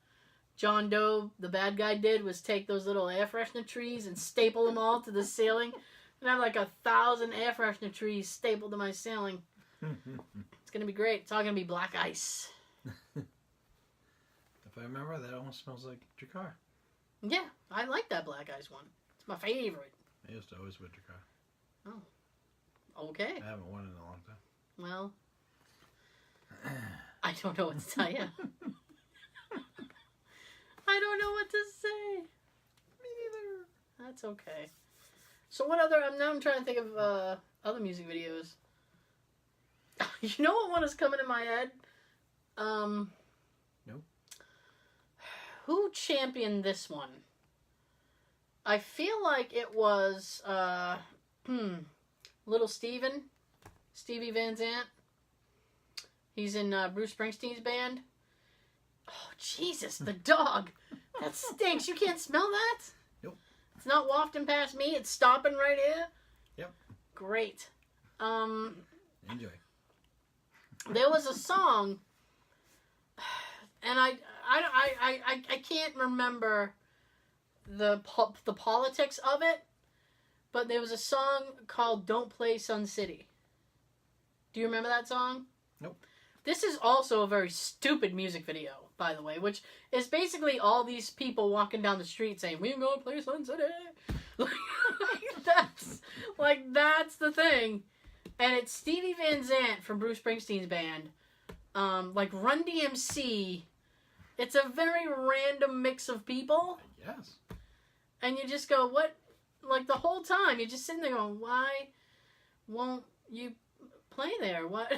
John Doe, the bad guy, did was take those little air freshener trees and staple them all to the ceiling. And I have like 1,000 air freshener trees stapled to my ceiling. It's gonna be great. It's all gonna be black ice. If I remember, that almost smells like Drakkar. Yeah, I like that black ice one. It's my favorite. I used to always wear Drakkar. Oh. Okay. I haven't worn it in a long time. Well, I don't know what to tell you. I don't know what to say. Me neither. That's okay. So what other... Now I'm trying to think of other music videos. You know what one is coming in my head? Nope. Who championed this one? I feel like it was Little Steven. Stevie Van Zandt. He's in Bruce Springsteen's band. Oh, Jesus, the dog. That stinks. You can't smell that? Nope. It's not wafting past me. It's stopping right here. Yep. Great. Enjoy. There was a song, and I can't remember the politics of it, but there was a song called "Don't Play Sun City." Do you remember that song? Nope. This is also a very stupid music video, by the way, which is basically all these people walking down the street saying, "We're gonna play Sun City." That's the thing. And it's Stevie Van Zandt from Bruce Springsteen's band. Run DMC. It's a very random mix of people. Yes. And you just go, what? Like, the whole time, you're just sitting there going, why won't you play there? What?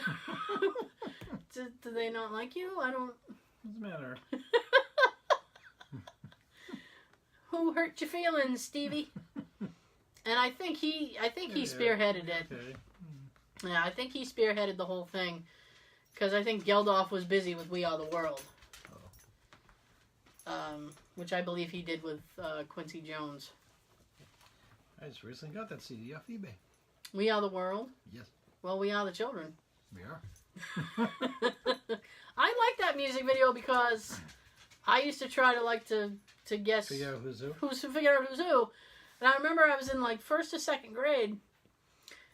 do they not like you? I don't... Doesn't matter. Who hurt your feelings, Stevie? And I think he spearheaded it. Okay. Yeah, I think he spearheaded the whole thing. Because I think Geldof was busy with We Are the World. Which I believe he did with Quincy Jones. I just recently got that CD off eBay. We Are the World? Yes. Well, we are the children. We are. I like that music video because I used to try to guess... Figure out who's who? Figure out who's who. And I remember I was in like 1st or 2nd grade,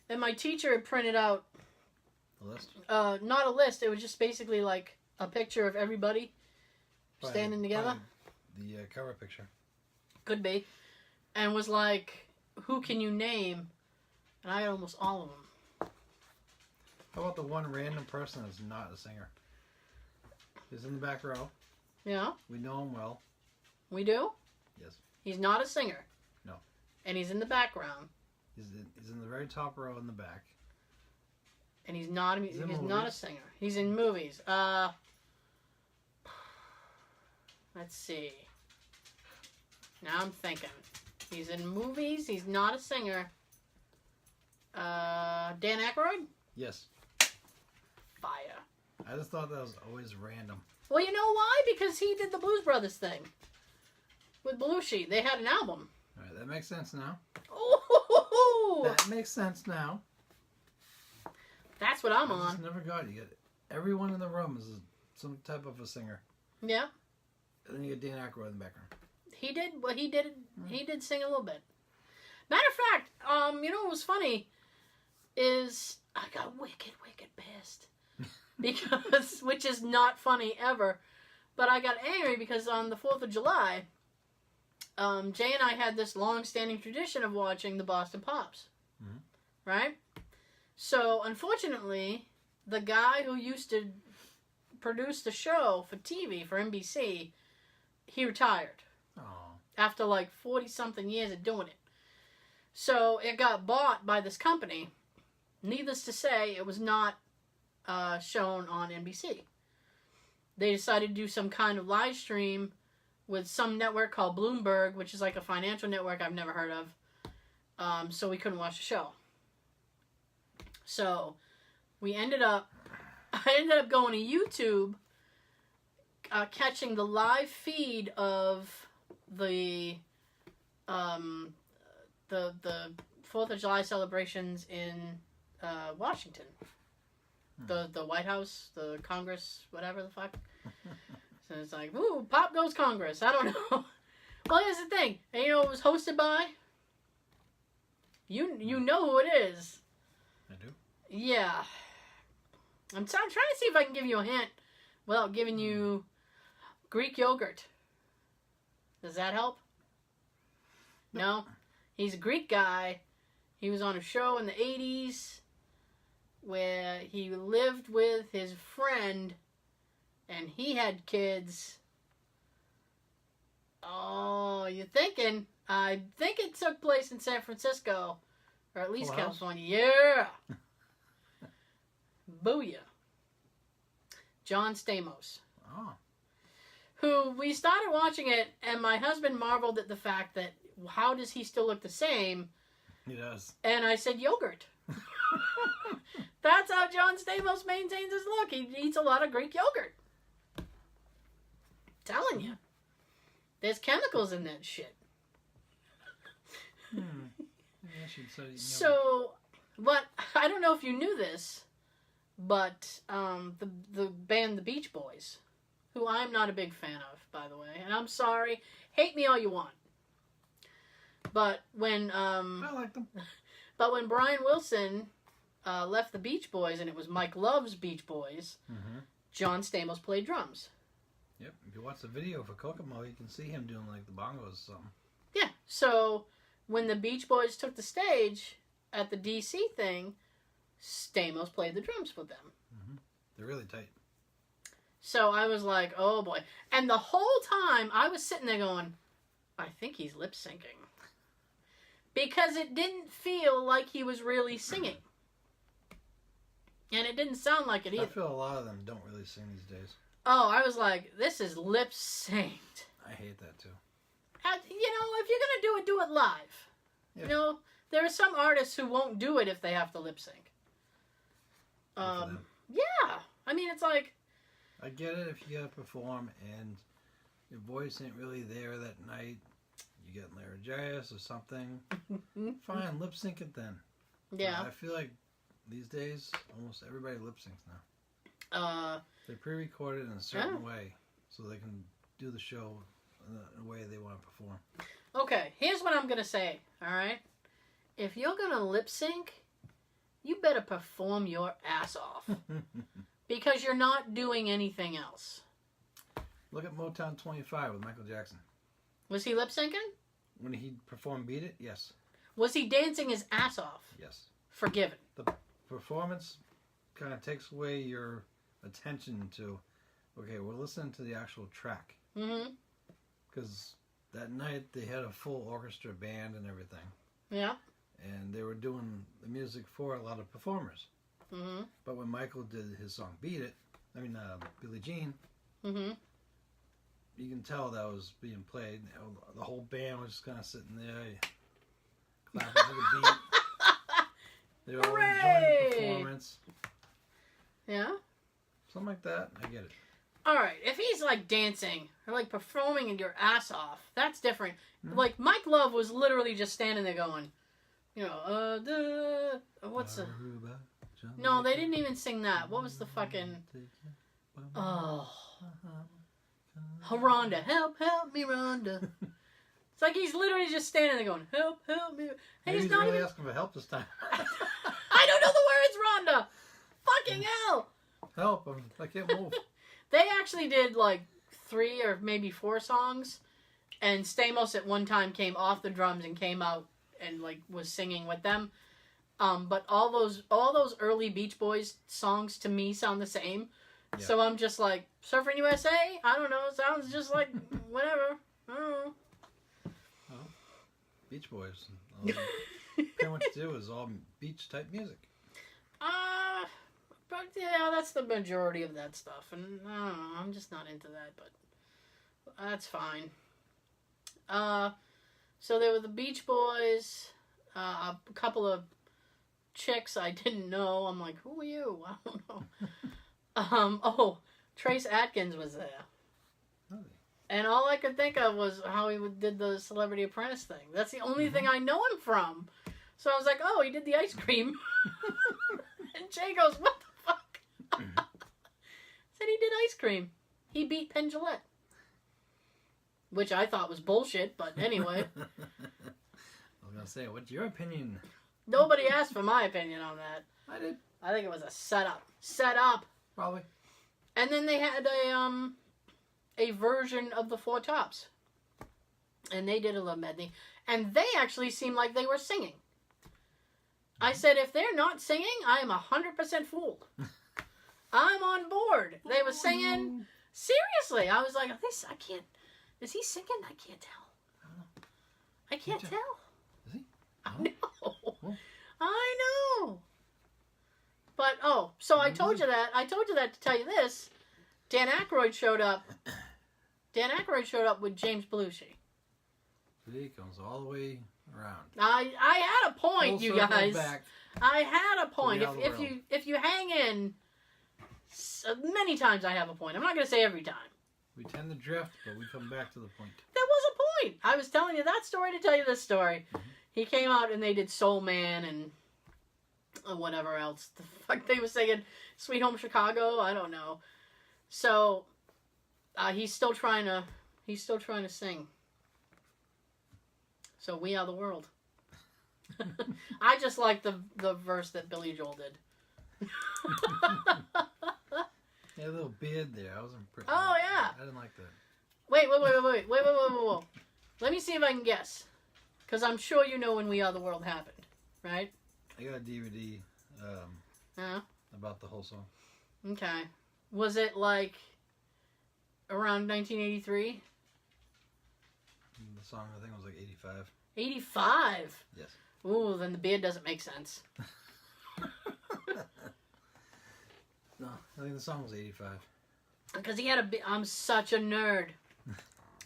and my teacher had printed out... A list? Not a list. It was just basically like a picture of everybody standing together. The cover picture. Could be. And was like, who can you name? And I had almost all of them. How about the one random person that's not a singer? He's in the back row. Yeah. We know him well. We do? Yes. He's not a singer. No. And he's in the background. He's in the very top row in the back. And he's not a singer. He's in movies. Let's see. Now I'm thinking. He's in movies. He's not a singer. Dan Aykroyd? Yes. Fire. I just thought that was always random. Well, you know why? Because he did the Blues Brothers thing. With Belushi. They had an album. Alright, that makes sense now. Ooh! That makes sense now. That's what I'm I on. just never got it. You get everyone in the room is some type of a singer. Yeah. And then you get Dan Aykroyd in the background. He did sing a little bit. Matter of fact, you know what was funny is I got wicked pissed. Because, which is not funny ever, but I got angry because on the 4th of July, Jay and I had this long-standing tradition of watching the Boston Pops. Mm-hmm. Right? So, unfortunately, the guy who used to produce the show for TV, for NBC, he retired. Aww. After like 40-something years of doing it. So, it got bought by this company. Needless to say, it was not shown on NBC. They decided to do some kind of live stream with some network called Bloomberg, which is like a financial network I've never heard of. So we couldn't watch the show. So I ended up going to YouTube, catching the live feed of the 4th of July celebrations in Washington. The White House, the Congress, whatever the fuck. So it's like, ooh, pop goes Congress. I don't know. Well, here's the thing. And you know it was hosted by? You know who it is. I do? Yeah. I'm trying to see if I can give you a hint without giving you Greek yogurt. Does that help? No? He's a Greek guy. He was on a show in the 80s where he lived with his friend and he had kids. Oh, you're thinking. I think it took place in San Francisco, or at least California. Yeah! Booyah. John Stamos. Oh. Who, we started watching it, and my husband marveled at the fact that, how does he still look the same? He does. And I said, yogurt. That's how John Stamos maintains his look. He eats a lot of Greek yogurt. Telling you. There's chemicals in that shit. So, but I don't know if you knew this, but the band The Beach Boys, who I'm not a big fan of, by the way, and I'm sorry. Hate me all you want. But when I like them. But when Brian Wilson left the Beach Boys and it was Mike Love's Beach Boys, John Stamos played drums. Yep. If you watch the video for Kokomo, you can see him doing like the bongos or something. Yeah. So when the Beach Boys took the stage at the DC thing, Stamos played the drums with them. They're really tight. So I was like, oh boy. And the whole time I was sitting there going, I think he's lip syncing. Because it didn't feel like he was really singing. And it didn't sound like it either. I feel a lot of them don't really sing these days. Oh, I was like, this is lip synced. I hate that too. And, if you're going to do it live. Yeah. There are some artists who won't do it if they have to lip sync. Yeah. I mean, it's like... I get it if you gotta perform and your voice ain't really there that night. You get laryngitis or something. Fine, lip sync it then. Yeah. But I feel like these days, almost everybody lip syncs now. They pre-record it in a certain way so they can do the show in the way they want to perform. Okay, here's what I'm going to say, alright? If you're going to lip sync, you better perform your ass off. Because you're not doing anything else. Look at Motown 25 with Michael Jackson. Was he lip syncing? When he performed Beat It, yes. Was he dancing his ass off? Yes. Forgiven. The performance kind of takes away your attention to, okay, we're listening to the actual track. Because that night they had a full orchestra band and everything. Yeah. And they were doing the music for a lot of performers. But when Michael did his song Beat It, Billie Jean, you can tell that was being played. The whole band was just kind of sitting there, clapping to the beat. They were all enjoying the performance. Yeah? Something like that. I get it. Alright, if he's like dancing or like performing your ass off, that's different. Like Mike Love was literally just standing there going, what's the... No, they didn't even sing that. What was the fucking... Oh. Rhonda, help me, Rhonda. It's like he's literally just standing there going, help me. And he's not really asking for help this time. I don't know the words, Rhonda. Fucking hell. Help him. I can't move. They actually did like 3 or maybe 4 songs. And Stamos at one time came off the drums and came out and like was singing with them. But all those early Beach Boys songs to me sound the same. Yeah. So I'm just like, Surfing USA? I don't know. It sounds just like whatever. I don't know. Well, Beach Boys. Pretty much do is all beach type music. But yeah, that's the majority of that stuff. And I don't know. I'm just not into that, but that's fine. So there were the Beach Boys, a couple of chicks I didn't know. I'm like, who are you? I don't know. Trace Atkins was there. Really? And all I could think of was how he did the Celebrity Apprentice thing. That's the only thing I know him from. So I was like, oh, he did the ice cream. And Jay goes, what the fuck? Said he did ice cream. He beat Penn Jillette. Which I thought was bullshit, but anyway. I was going to say, what's your opinion? Nobody asked for my opinion on that. I did. I think it was a setup. Setup. Probably. And then they had a version of the Four Tops. And they did a little medley. And they actually seemed like they were singing. I said, if they're not singing, I am 100% fooled. I'm on board. They were singing. Seriously. I was like, I can't. Is he singing? I can't tell. I don't know. I can't tell. Is he? I know. Oh. I know. But, so I told you that. I told you that to tell you this. Dan Aykroyd showed up. Dan Aykroyd showed up with James Belushi. He comes all the way around. I had a point, you guys. Back. I had a point. If you hang in, many times I have a point. I'm not going to say every time. We tend to drift, but we come back to the point. There was a point. I was telling you that story to tell you this story. Mm-hmm. He came out and they did Soul Man and whatever else. The fuck they were singing Sweet Home Chicago? I don't know. So He's still trying to sing. So we are the world. I just like the verse that Billy Joel did. Yeah, a little beard there. I wasn't pretty. Oh yeah. I didn't like that. Wait. Let me see if I can guess. Because I'm sure you know when We Are the World happened, right? I got a DVD about the whole song. Okay. Was it like around 1983? The song, I think, was like 85. 85? Yes. Ooh, then the beard doesn't make sense. No, I think the song was 85. Because he had I'm such a nerd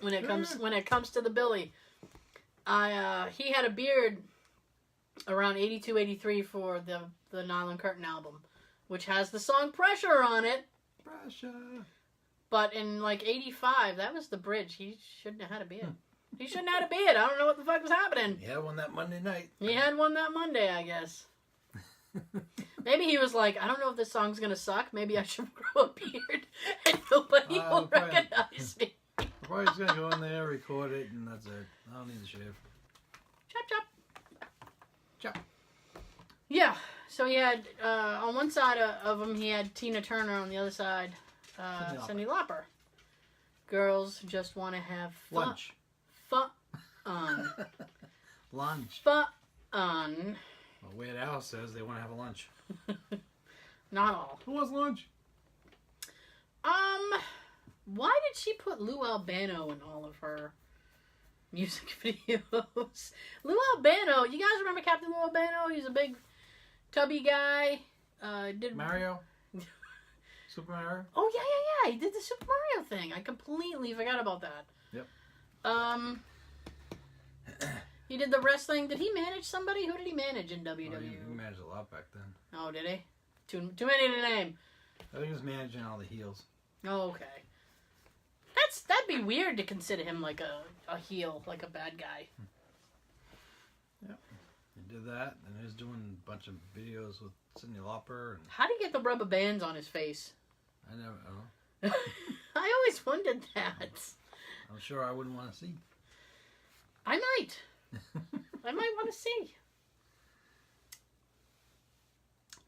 when it comes to the Billy. He had a beard around 82, 83 for the Nylon Curtain album, which has the song Pressure on it. Pressure. But in like 85, that was the bridge. He shouldn't have had a beard. He shouldn't have had a beard. I don't know what the fuck was happening. He had one that Monday night. He had one that Monday, I guess. Maybe he was like, I don't know if this song's going to suck. Maybe I should grow a beard and nobody will recognize me. Probably just going to go in there, record it, and that's it. I don't need to shave. Chop, chop. Chop. Yeah. So he had, on one side of him, he had Tina Turner. On the other side, Cyndi Lauper. Girls just want to have fun. Lunch. Fun. Lunch. Fun. Well, Weird Al says they want to have a lunch. Not all. Who wants lunch? Why did she put Lou Albano in all of her music videos? Lou Albano, you guys remember Captain Lou Albano? He's a big, tubby guy. Did Mario? Super Mario? Oh, yeah. He did the Super Mario thing. I completely forgot about that. Yep. He did the wrestling. Did he manage somebody? Who did he manage in WWE? Oh, he managed a lot back then. Oh, did he? Too many to name. I think he was managing all the heels. Oh, okay. That'd be weird to consider him like a heel, like a bad guy. Yep. He did that, and he was doing a bunch of videos with Cyndi Lauper. And How did he get the rubber bands on his face? I never. I always wondered that. I'm sure I wouldn't want to see. I might. I might want to see.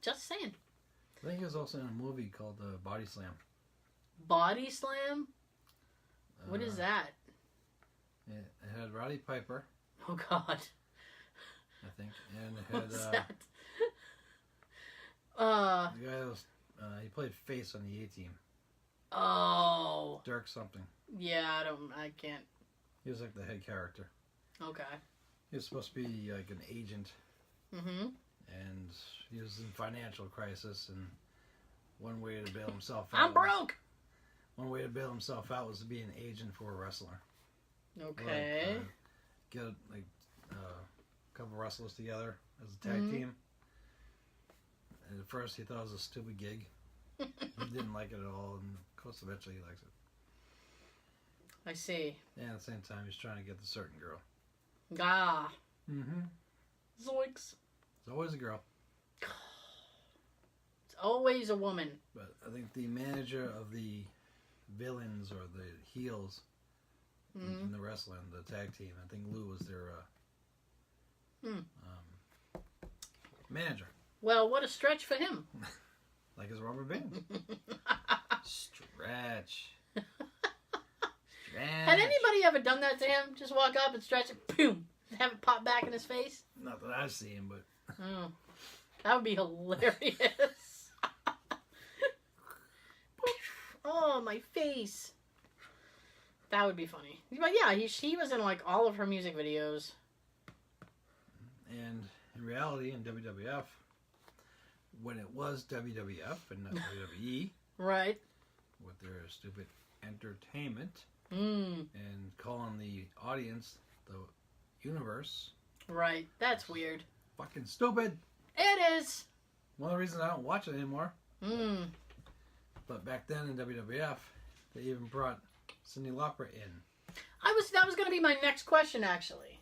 Just saying. I think he was also in a movie called Body Slam. Body Slam? What is that? It had Roddy Piper. Oh, God. I think. And it had What's that? the guy that was, he played Face on the A-Team. Oh. Dirk something. Yeah, I can't. He was like the head character. Okay. He was supposed to be like an agent. Mm-hmm. And he was in financial crisis, and one way to bail himself out. I'm broke! One way to bail himself out was to be an agent for a wrestler. Okay. Like, get a couple wrestlers together as a tag team. And at first he thought it was a stupid gig. He didn't like it at all, and of course eventually he likes it. I see. And at the same time he's trying to get the certain girl. Ah. Mm-hmm. Zoinks. It's always a girl. It's always a woman. But I think the manager of the villains or the heels in the wrestling, the tag team, I think Lou was their manager. Well, what a stretch for him. Like his rubber band. Stretch. Had anybody ever done that to him? Just walk up and stretch it, boom, have it pop back in his face? Not that I've seen, but... Oh, that would be hilarious. Oh, my face. That would be funny. But yeah, he was in like all of her music videos. And in reality, in WWF, when it was WWF and not WWE, right, with their stupid entertainment and calling the audience the universe, right, that's weird. Fucking stupid. It is. One of the reasons I don't watch it anymore. But back then in WWF, they even brought Cyndi Lauper in. That was going to be my next question, actually.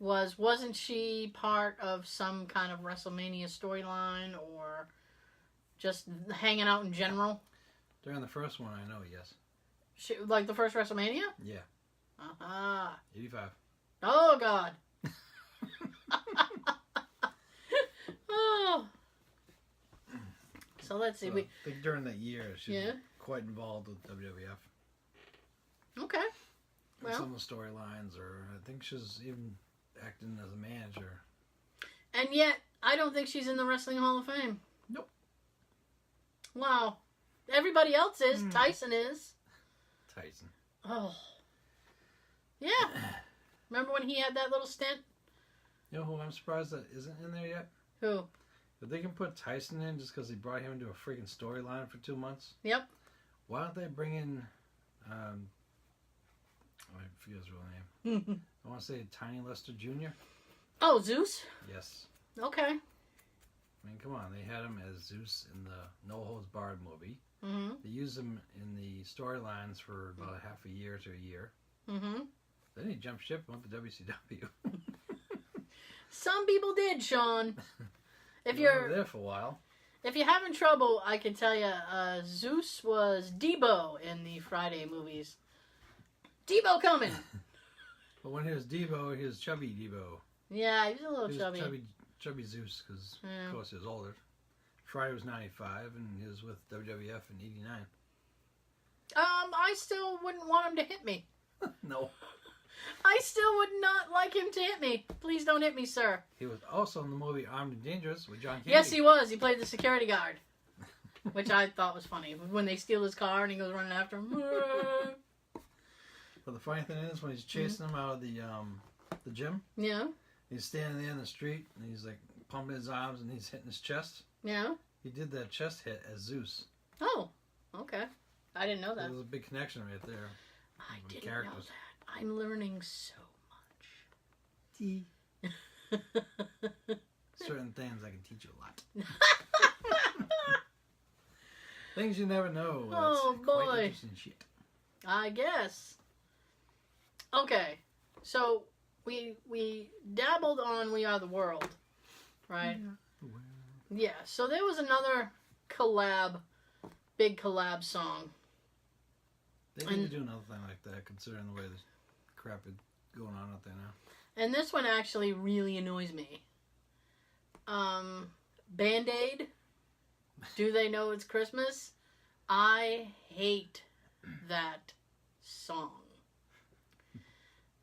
Wasn't she part of some kind of WrestleMania storyline or just hanging out in general? During the first one, I know, yes. Like the first WrestleMania? Yeah. 85. Oh, God. Oh. So let's see. So I think during that year, she's quite involved with WWF. Okay. Well, some of the storylines, or I think she's even acting as a manager. And yet, I don't think she's in the Wrestling Hall of Fame. Nope. Wow. Everybody else is. Tyson is. Tyson. Oh. Yeah. Remember when he had that little stint? You know who I'm surprised that isn't in there yet? Who? If they can put Tyson in just because they brought him into a freaking storyline for 2 months. Yep. Why don't they bring in, I forget his real name. I want to say Tiny Lister Jr. Oh, Zeus? Yes. Okay. I mean, come on. They had him as Zeus in the No Holds Barred movie. Mm-hmm. They used him in the storylines for about half a year to a year. Mm-hmm. Then he jumped ship and went to WCW. Some people did, Sean. If you're there for a while. If you're having trouble, I can tell you, Zeus was Debo in the Friday movies. Debo coming. But when he was Debo, he was chubby Debo. Yeah, he was a little chubby. Chubby Zeus, because of course he was older. Friday was 95, and he was with WWF in 89. I still wouldn't want him to hit me. No. I still would not like him to hit me. Please don't hit me, sir. He was also in the movie Armed and Dangerous with John Candy. Yes, he was. He played the security guard, which I thought was funny. When they steal his car and he goes running after him. But the funny thing is, when he's chasing him out of the gym, he's standing there in the street, and he's like pumping his arms, and he's hitting his chest. Yeah. He did that chest hit as Zeus. Oh, okay. I didn't know that. There was a big connection right there. I didn't know that. I'm learning so much. Certain things I can teach you a lot. Things you never know. Oh, boy. Quite interesting shit. I guess. Okay. So, we dabbled on We Are the World, right? Yeah. So, there was another big collab song. They need to do another thing like that, considering the way this crap is going on out there now. And this one actually really annoys me. Band-Aid. Do They Know It's Christmas? I hate that song.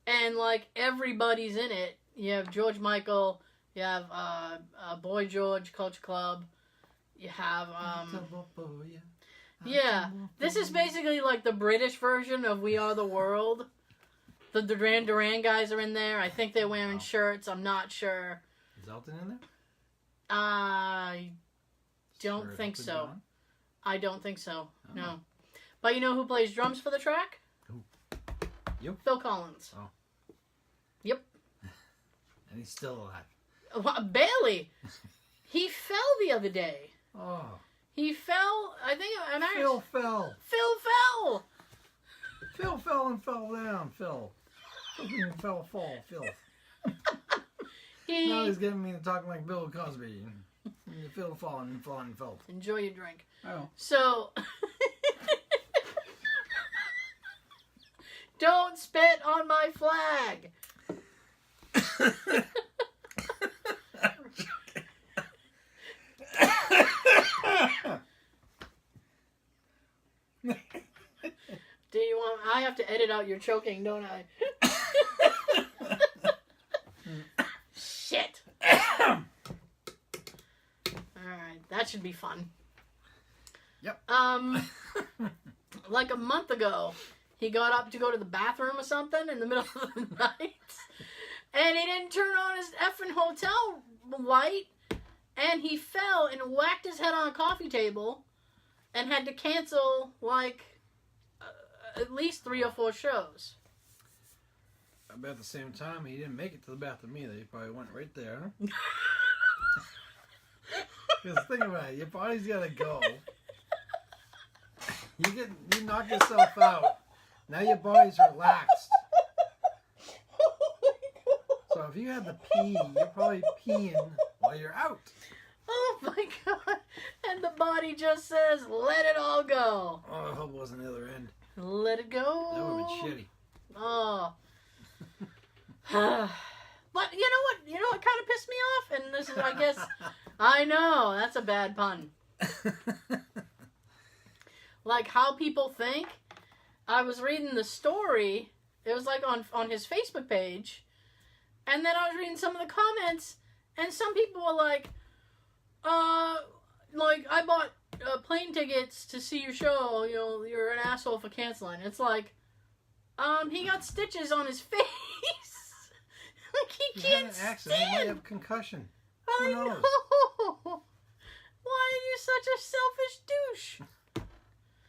And like everybody's in it. You have George Michael. You have Boy George Culture Club. You have yeah. This is basically like the British version of We Are the World. The Duran Duran guys are in there. I think they're wearing shirts. I'm not sure. Is Elton in there? I don't think so. I don't think so. Oh. No. But you know who plays drums for the track? Who? Yep. Phil Collins. Oh. Yep. And he's still alive. Well, barely. He fell the other day. Oh. He fell, I think... Phil fell. Phil fell! Phil fell and fell down, Phil. Phil. Now he's getting me to talking like Bill Cosby. Phil falling and fell. Enjoy your drink. Oh. So... Don't spit on my flag! Do you want... I have to edit out your choking, don't I? Shit. Alright, that should be fun. Yep. Like a month ago, he got up to go to the bathroom or something in the middle of the night. And he didn't turn on his effing hotel light. And he fell and whacked his head on a coffee table. And had to cancel, like, at least 3 or 4 shows. I bet at the same time, he didn't make it to the bathroom either. He probably went right there. Because think about it. Your body's got to go. You knock yourself out. Now your body's relaxed. Oh my God. So if you had to pee, you're probably peeing while you're out. Oh my God. And the body just says, let it all go. Oh, I hope it wasn't the other end. Let it go. That would have been shitty. Oh. But you know what? You know what kind of pissed me off? And this is, I guess, I know, that's a bad pun. Like how people think. I was reading the story. It was like on his Facebook page. And then I was reading some of the comments. And some people were like, I bought plane tickets to see your show. You know, you're an asshole for canceling. It's like, he got stitches on his face. Like he can't stand. He might have a concussion. Who knows? Know. Why are you such a selfish douche?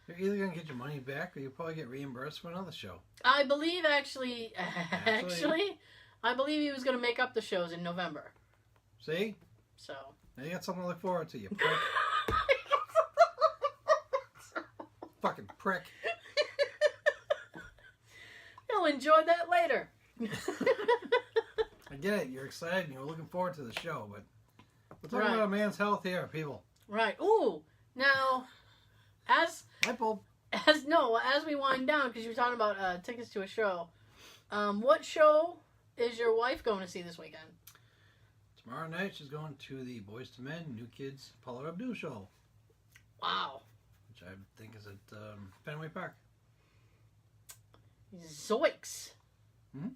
You're either going to get your money back or you'll probably get reimbursed for another show. I believe actually, I believe he was going to make up the shows in November. See? So. Now you got something to look forward to, you prick. Fucking prick. You'll enjoy that later. I get it. You're excited and you're looking forward to the show, but we're talking about a man's health here, people. Right. Ooh. Now, as we wind down, because you were talking about tickets to a show, what show is your wife going to see this weekend? Tomorrow night she's going to the Boys to Men, New Kids, Paula Abdul show. Wow. Which I think is at Fenway Park. Zoinks. Hmm?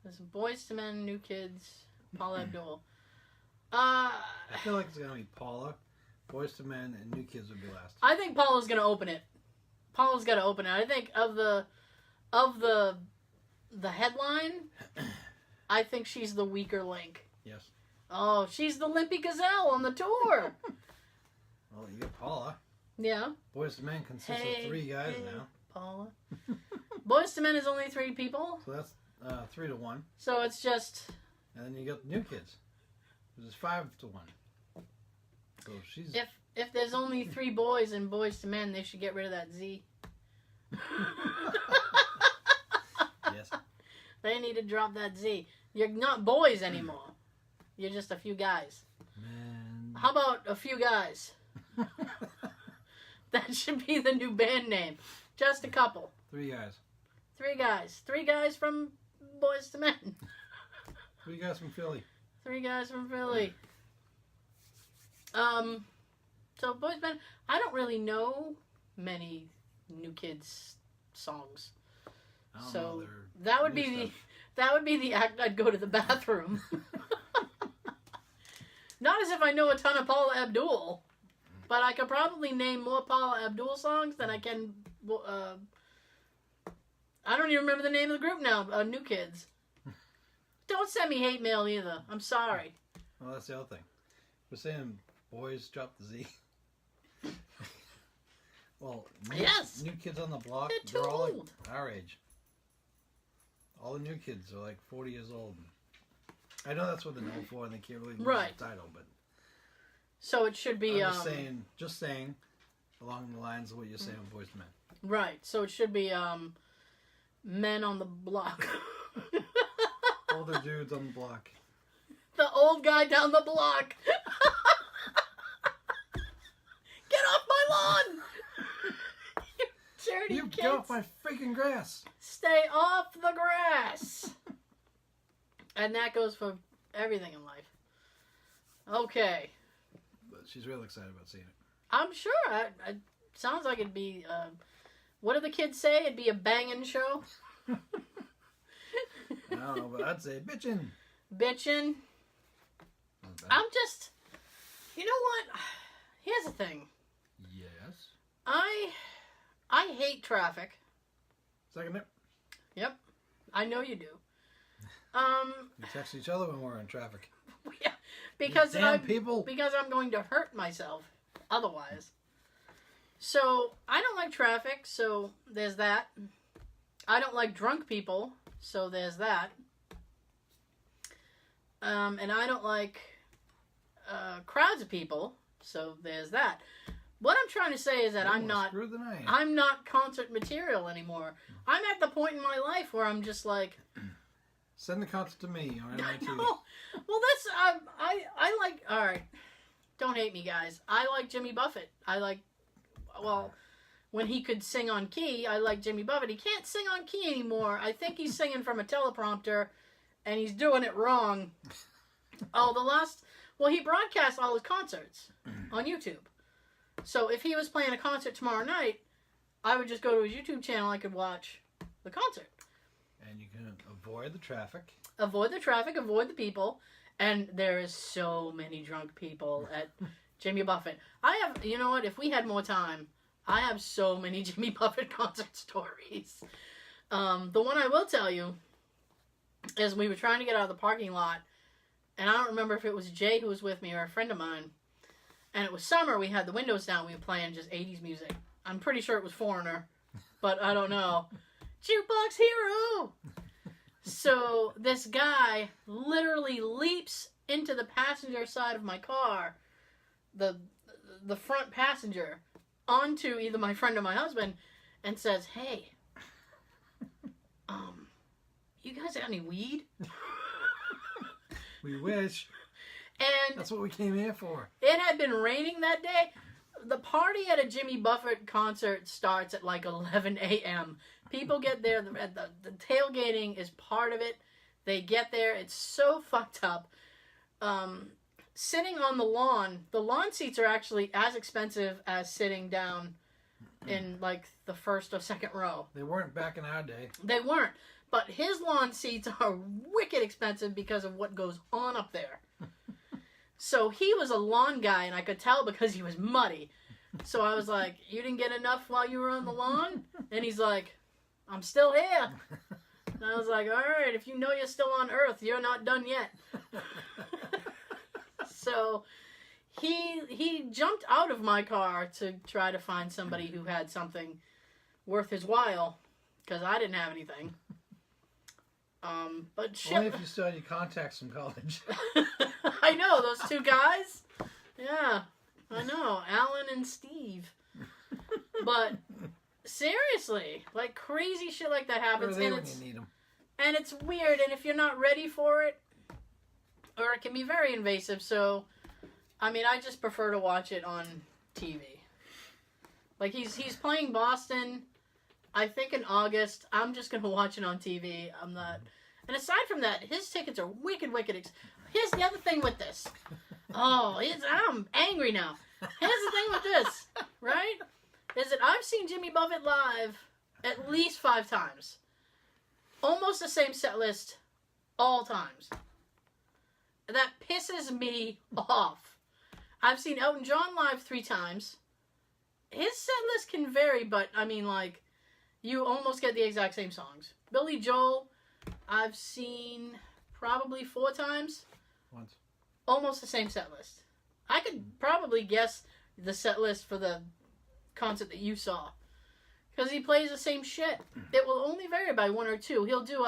There's Boys to Men, New Kids, Paula Abdul. I feel like it's going to be Paula, Boys to Men, and New Kids would be last. I think Paula's going to open it. Paula's got to open it. I think of the headline, I think she's the weaker link. Yes. Oh, she's the Limpy Gazelle on the tour. Well, you get Paula. Yeah. Boys to Men consists of 3 guys now. Paula. Boys to Men is only 3 people. So that's 3 to 1. So it's just. And then you got New Kids, which is 5 to 1. So she's. If there's only 3 boys in Boys to Men, they should get rid of that Z. Yes. They need to drop that Z. You're not boys anymore. You're just a few guys. Man. How about a few guys? That should be the new band name. Just a couple. 3 guys. 3 guys. 3 guys from Boys to Men. 3 guys from Philly. 3 guys from Philly. So Boys to Men, I don't really know many New Kids songs. So that would be the act I'd go to the bathroom. Not as if I know a ton of Paula Abdul, but I could probably name more Paula Abdul songs than I can. I don't even remember the name of the group now. New Kids. Don't send me hate mail either. I'm sorry. Well, that's the other thing. We're saying boys drop the Z. Well, yes. New Kids on the Block. They're too all old. Like our age. All the new kids are like 40 years old. I know that's what they're known for, and they can't really use the title, but so it should be. I'm just saying, along the lines of what you're saying with Boys to Men. Right. So it should be Men on the Block. Older dudes on the block. The old guy down the block. Get off my lawn! You dirty kids. Get off my freaking grass. Stay off the grass. And that goes for everything in life. Okay. But she's real excited about seeing it. I'm sure. It sounds like it'd be... what do the kids say? It'd be a banging show? I don't know, but I'd say bitchin'. Bitchin'. I'm just... You know what? Here's the thing. Yes? I hate traffic. Second it. Yep. I know you do. We text each other when we're in traffic. Yeah, because people. Because I'm going to hurt myself otherwise. So I don't like traffic, so there's that. I don't like drunk people, so there's that. And I don't like crowds of people, so there's that. What I'm trying to say is that I'm not concert material anymore. I'm at the point in my life where I'm just like, Send the concert to me on MIT. Well, that's I like. All right, don't hate me, guys. I like Jimmy Buffett. When he could sing on key, I like Jimmy Buffett. He can't sing on key anymore. I think he's singing from a teleprompter, and he's doing it wrong. He broadcasts all his concerts on YouTube. So if he was playing a concert tomorrow night, I would just go to his YouTube channel. I could watch the concert. And you can avoid the traffic. Avoid the people. And there is so many drunk people at Jimmy Buffett. You know what? If we had more time, I have so many Jimmy Buffett concert stories. The one I will tell you is we were trying to get out of the parking lot, and I don't remember if it was Jay who was with me or a friend of mine. And it was summer. We had the windows down. We were playing just 80s music. I'm pretty sure it was Foreigner, but I don't know. Jukebox Hero! So this guy literally leaps into the passenger side of my car, the front passenger, onto either my friend or my husband, and says, "Hey, you guys got any weed?" We wish. And that's what we came here for. It had been raining that day. The party at a Jimmy Buffett concert starts at like 11 a.m. People get there. The tailgating is part of it. They get there. It's so fucked up. Sitting on the lawn seats are actually as expensive as sitting down in like the first or second row. They weren't back in our day. They weren't. But his lawn seats are wicked expensive because of what goes on up there. So he was a lawn guy, and I could tell because he was muddy. So I was like, "You didn't get enough while you were on the lawn?" And he's like, "I'm still here." And I was like, "All right, if you know you're still on Earth, you're not done yet." So he jumped out of my car to try to find somebody who had something worth his while, because I didn't have anything. But shit. Only if you still had your contacts from college. I know, those two guys. Yeah, I know. Alan and Steve. But seriously, like crazy shit like that happens. Where are they when you need them? And it's weird, and if you're not ready for it, or it can be very invasive, so, I mean, I just prefer to watch it on TV. Like, he's playing Boston, I think in August. I'm just going to watch it on TV. I'm not... And aside from that, his tickets are wicked. Here's the other thing with this. I'm angry now. Here's the thing with this, right? Is that I've seen Jimmy Buffett live at least 5 times. Almost the same set list all times. That pisses me off. I've seen Elton John live 3 times. His set list can vary, but, I mean, like, you almost get the exact same songs. Billy Joel, I've seen probably 4 times. Once. Almost the same set list. I could probably guess the set list for the concert that you saw. Because he plays the same shit. It will only vary by 1 or 2. He'll do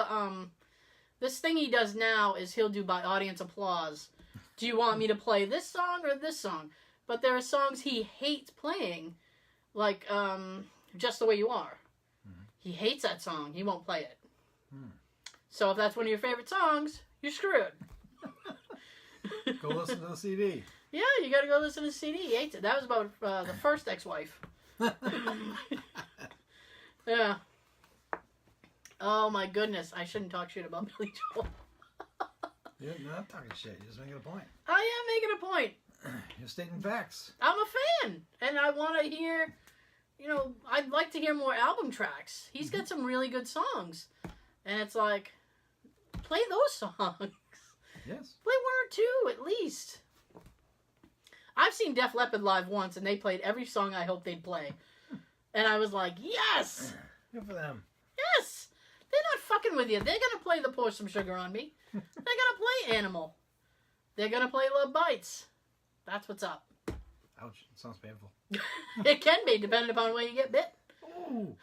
this thing he does now is he'll do by audience applause. Do you want me to play this song or this song? But there are songs he hates playing. Like, Just the Way You Are. Mm-hmm. He hates that song. He won't play it. So if that's one of your favorite songs, you're screwed. Go listen to the CD. Yeah, you gotta go listen to the CD. He hates it. That was about the first ex-wife. Yeah. Oh my goodness, I shouldn't talk shit about Billy Joel. You're not talking shit, you're just making a point. I am making a point. You're stating facts. I'm a fan, and I want to hear, I'd like to hear more album tracks. He's got some really good songs. And it's like, play those songs. Yes. Play 1 or 2 at least. I've seen Def Leppard live once, and they played every song I hoped they'd play. And I was like, yes! Good for them. Yes! They're not fucking with you. They're gonna play the Pour Some Sugar on Me. They're gonna play Animal. They're gonna play Love Bites. That's what's up. Ouch. It sounds painful. It can be, depending upon where you get bit. Ooh.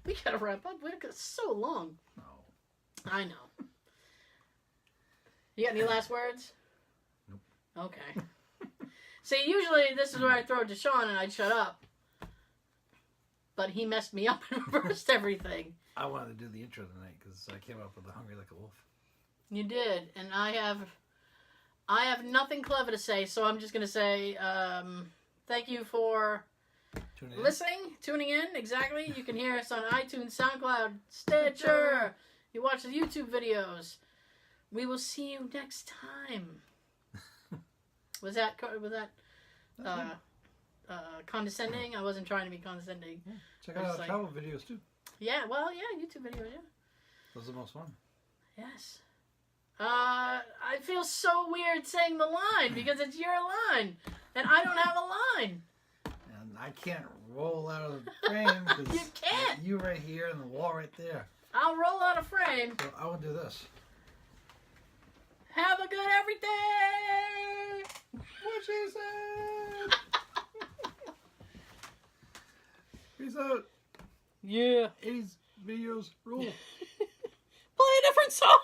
We gotta wrap up. We're so long. No. I know. You got any last words? Nope. Okay. See, usually this is where I throw it to Sean and I'd shut up. but he messed me up and reversed everything. I wanted to do the intro tonight because I came up with the Hungry Like a Wolf. You did, and I have nothing clever to say, so I'm just going to say thank you for tuning in, exactly. You can hear us on iTunes, SoundCloud, Stitcher. You watch the YouTube videos. We will see you next time. Was that condescending? I wasn't trying to be condescending. Yeah. Check out our travel videos too. Yeah, well, yeah, YouTube videos, yeah. Those are the most fun. Yes. I feel so weird saying the line because it's your line, and I don't have a line. And I can't roll out of the frame because you can't. You right here and the wall right there. I'll roll out of frame. So I will do this. Have a good everyday. What she said. Peace out. Yeah. 80s videos rule. Play a different song.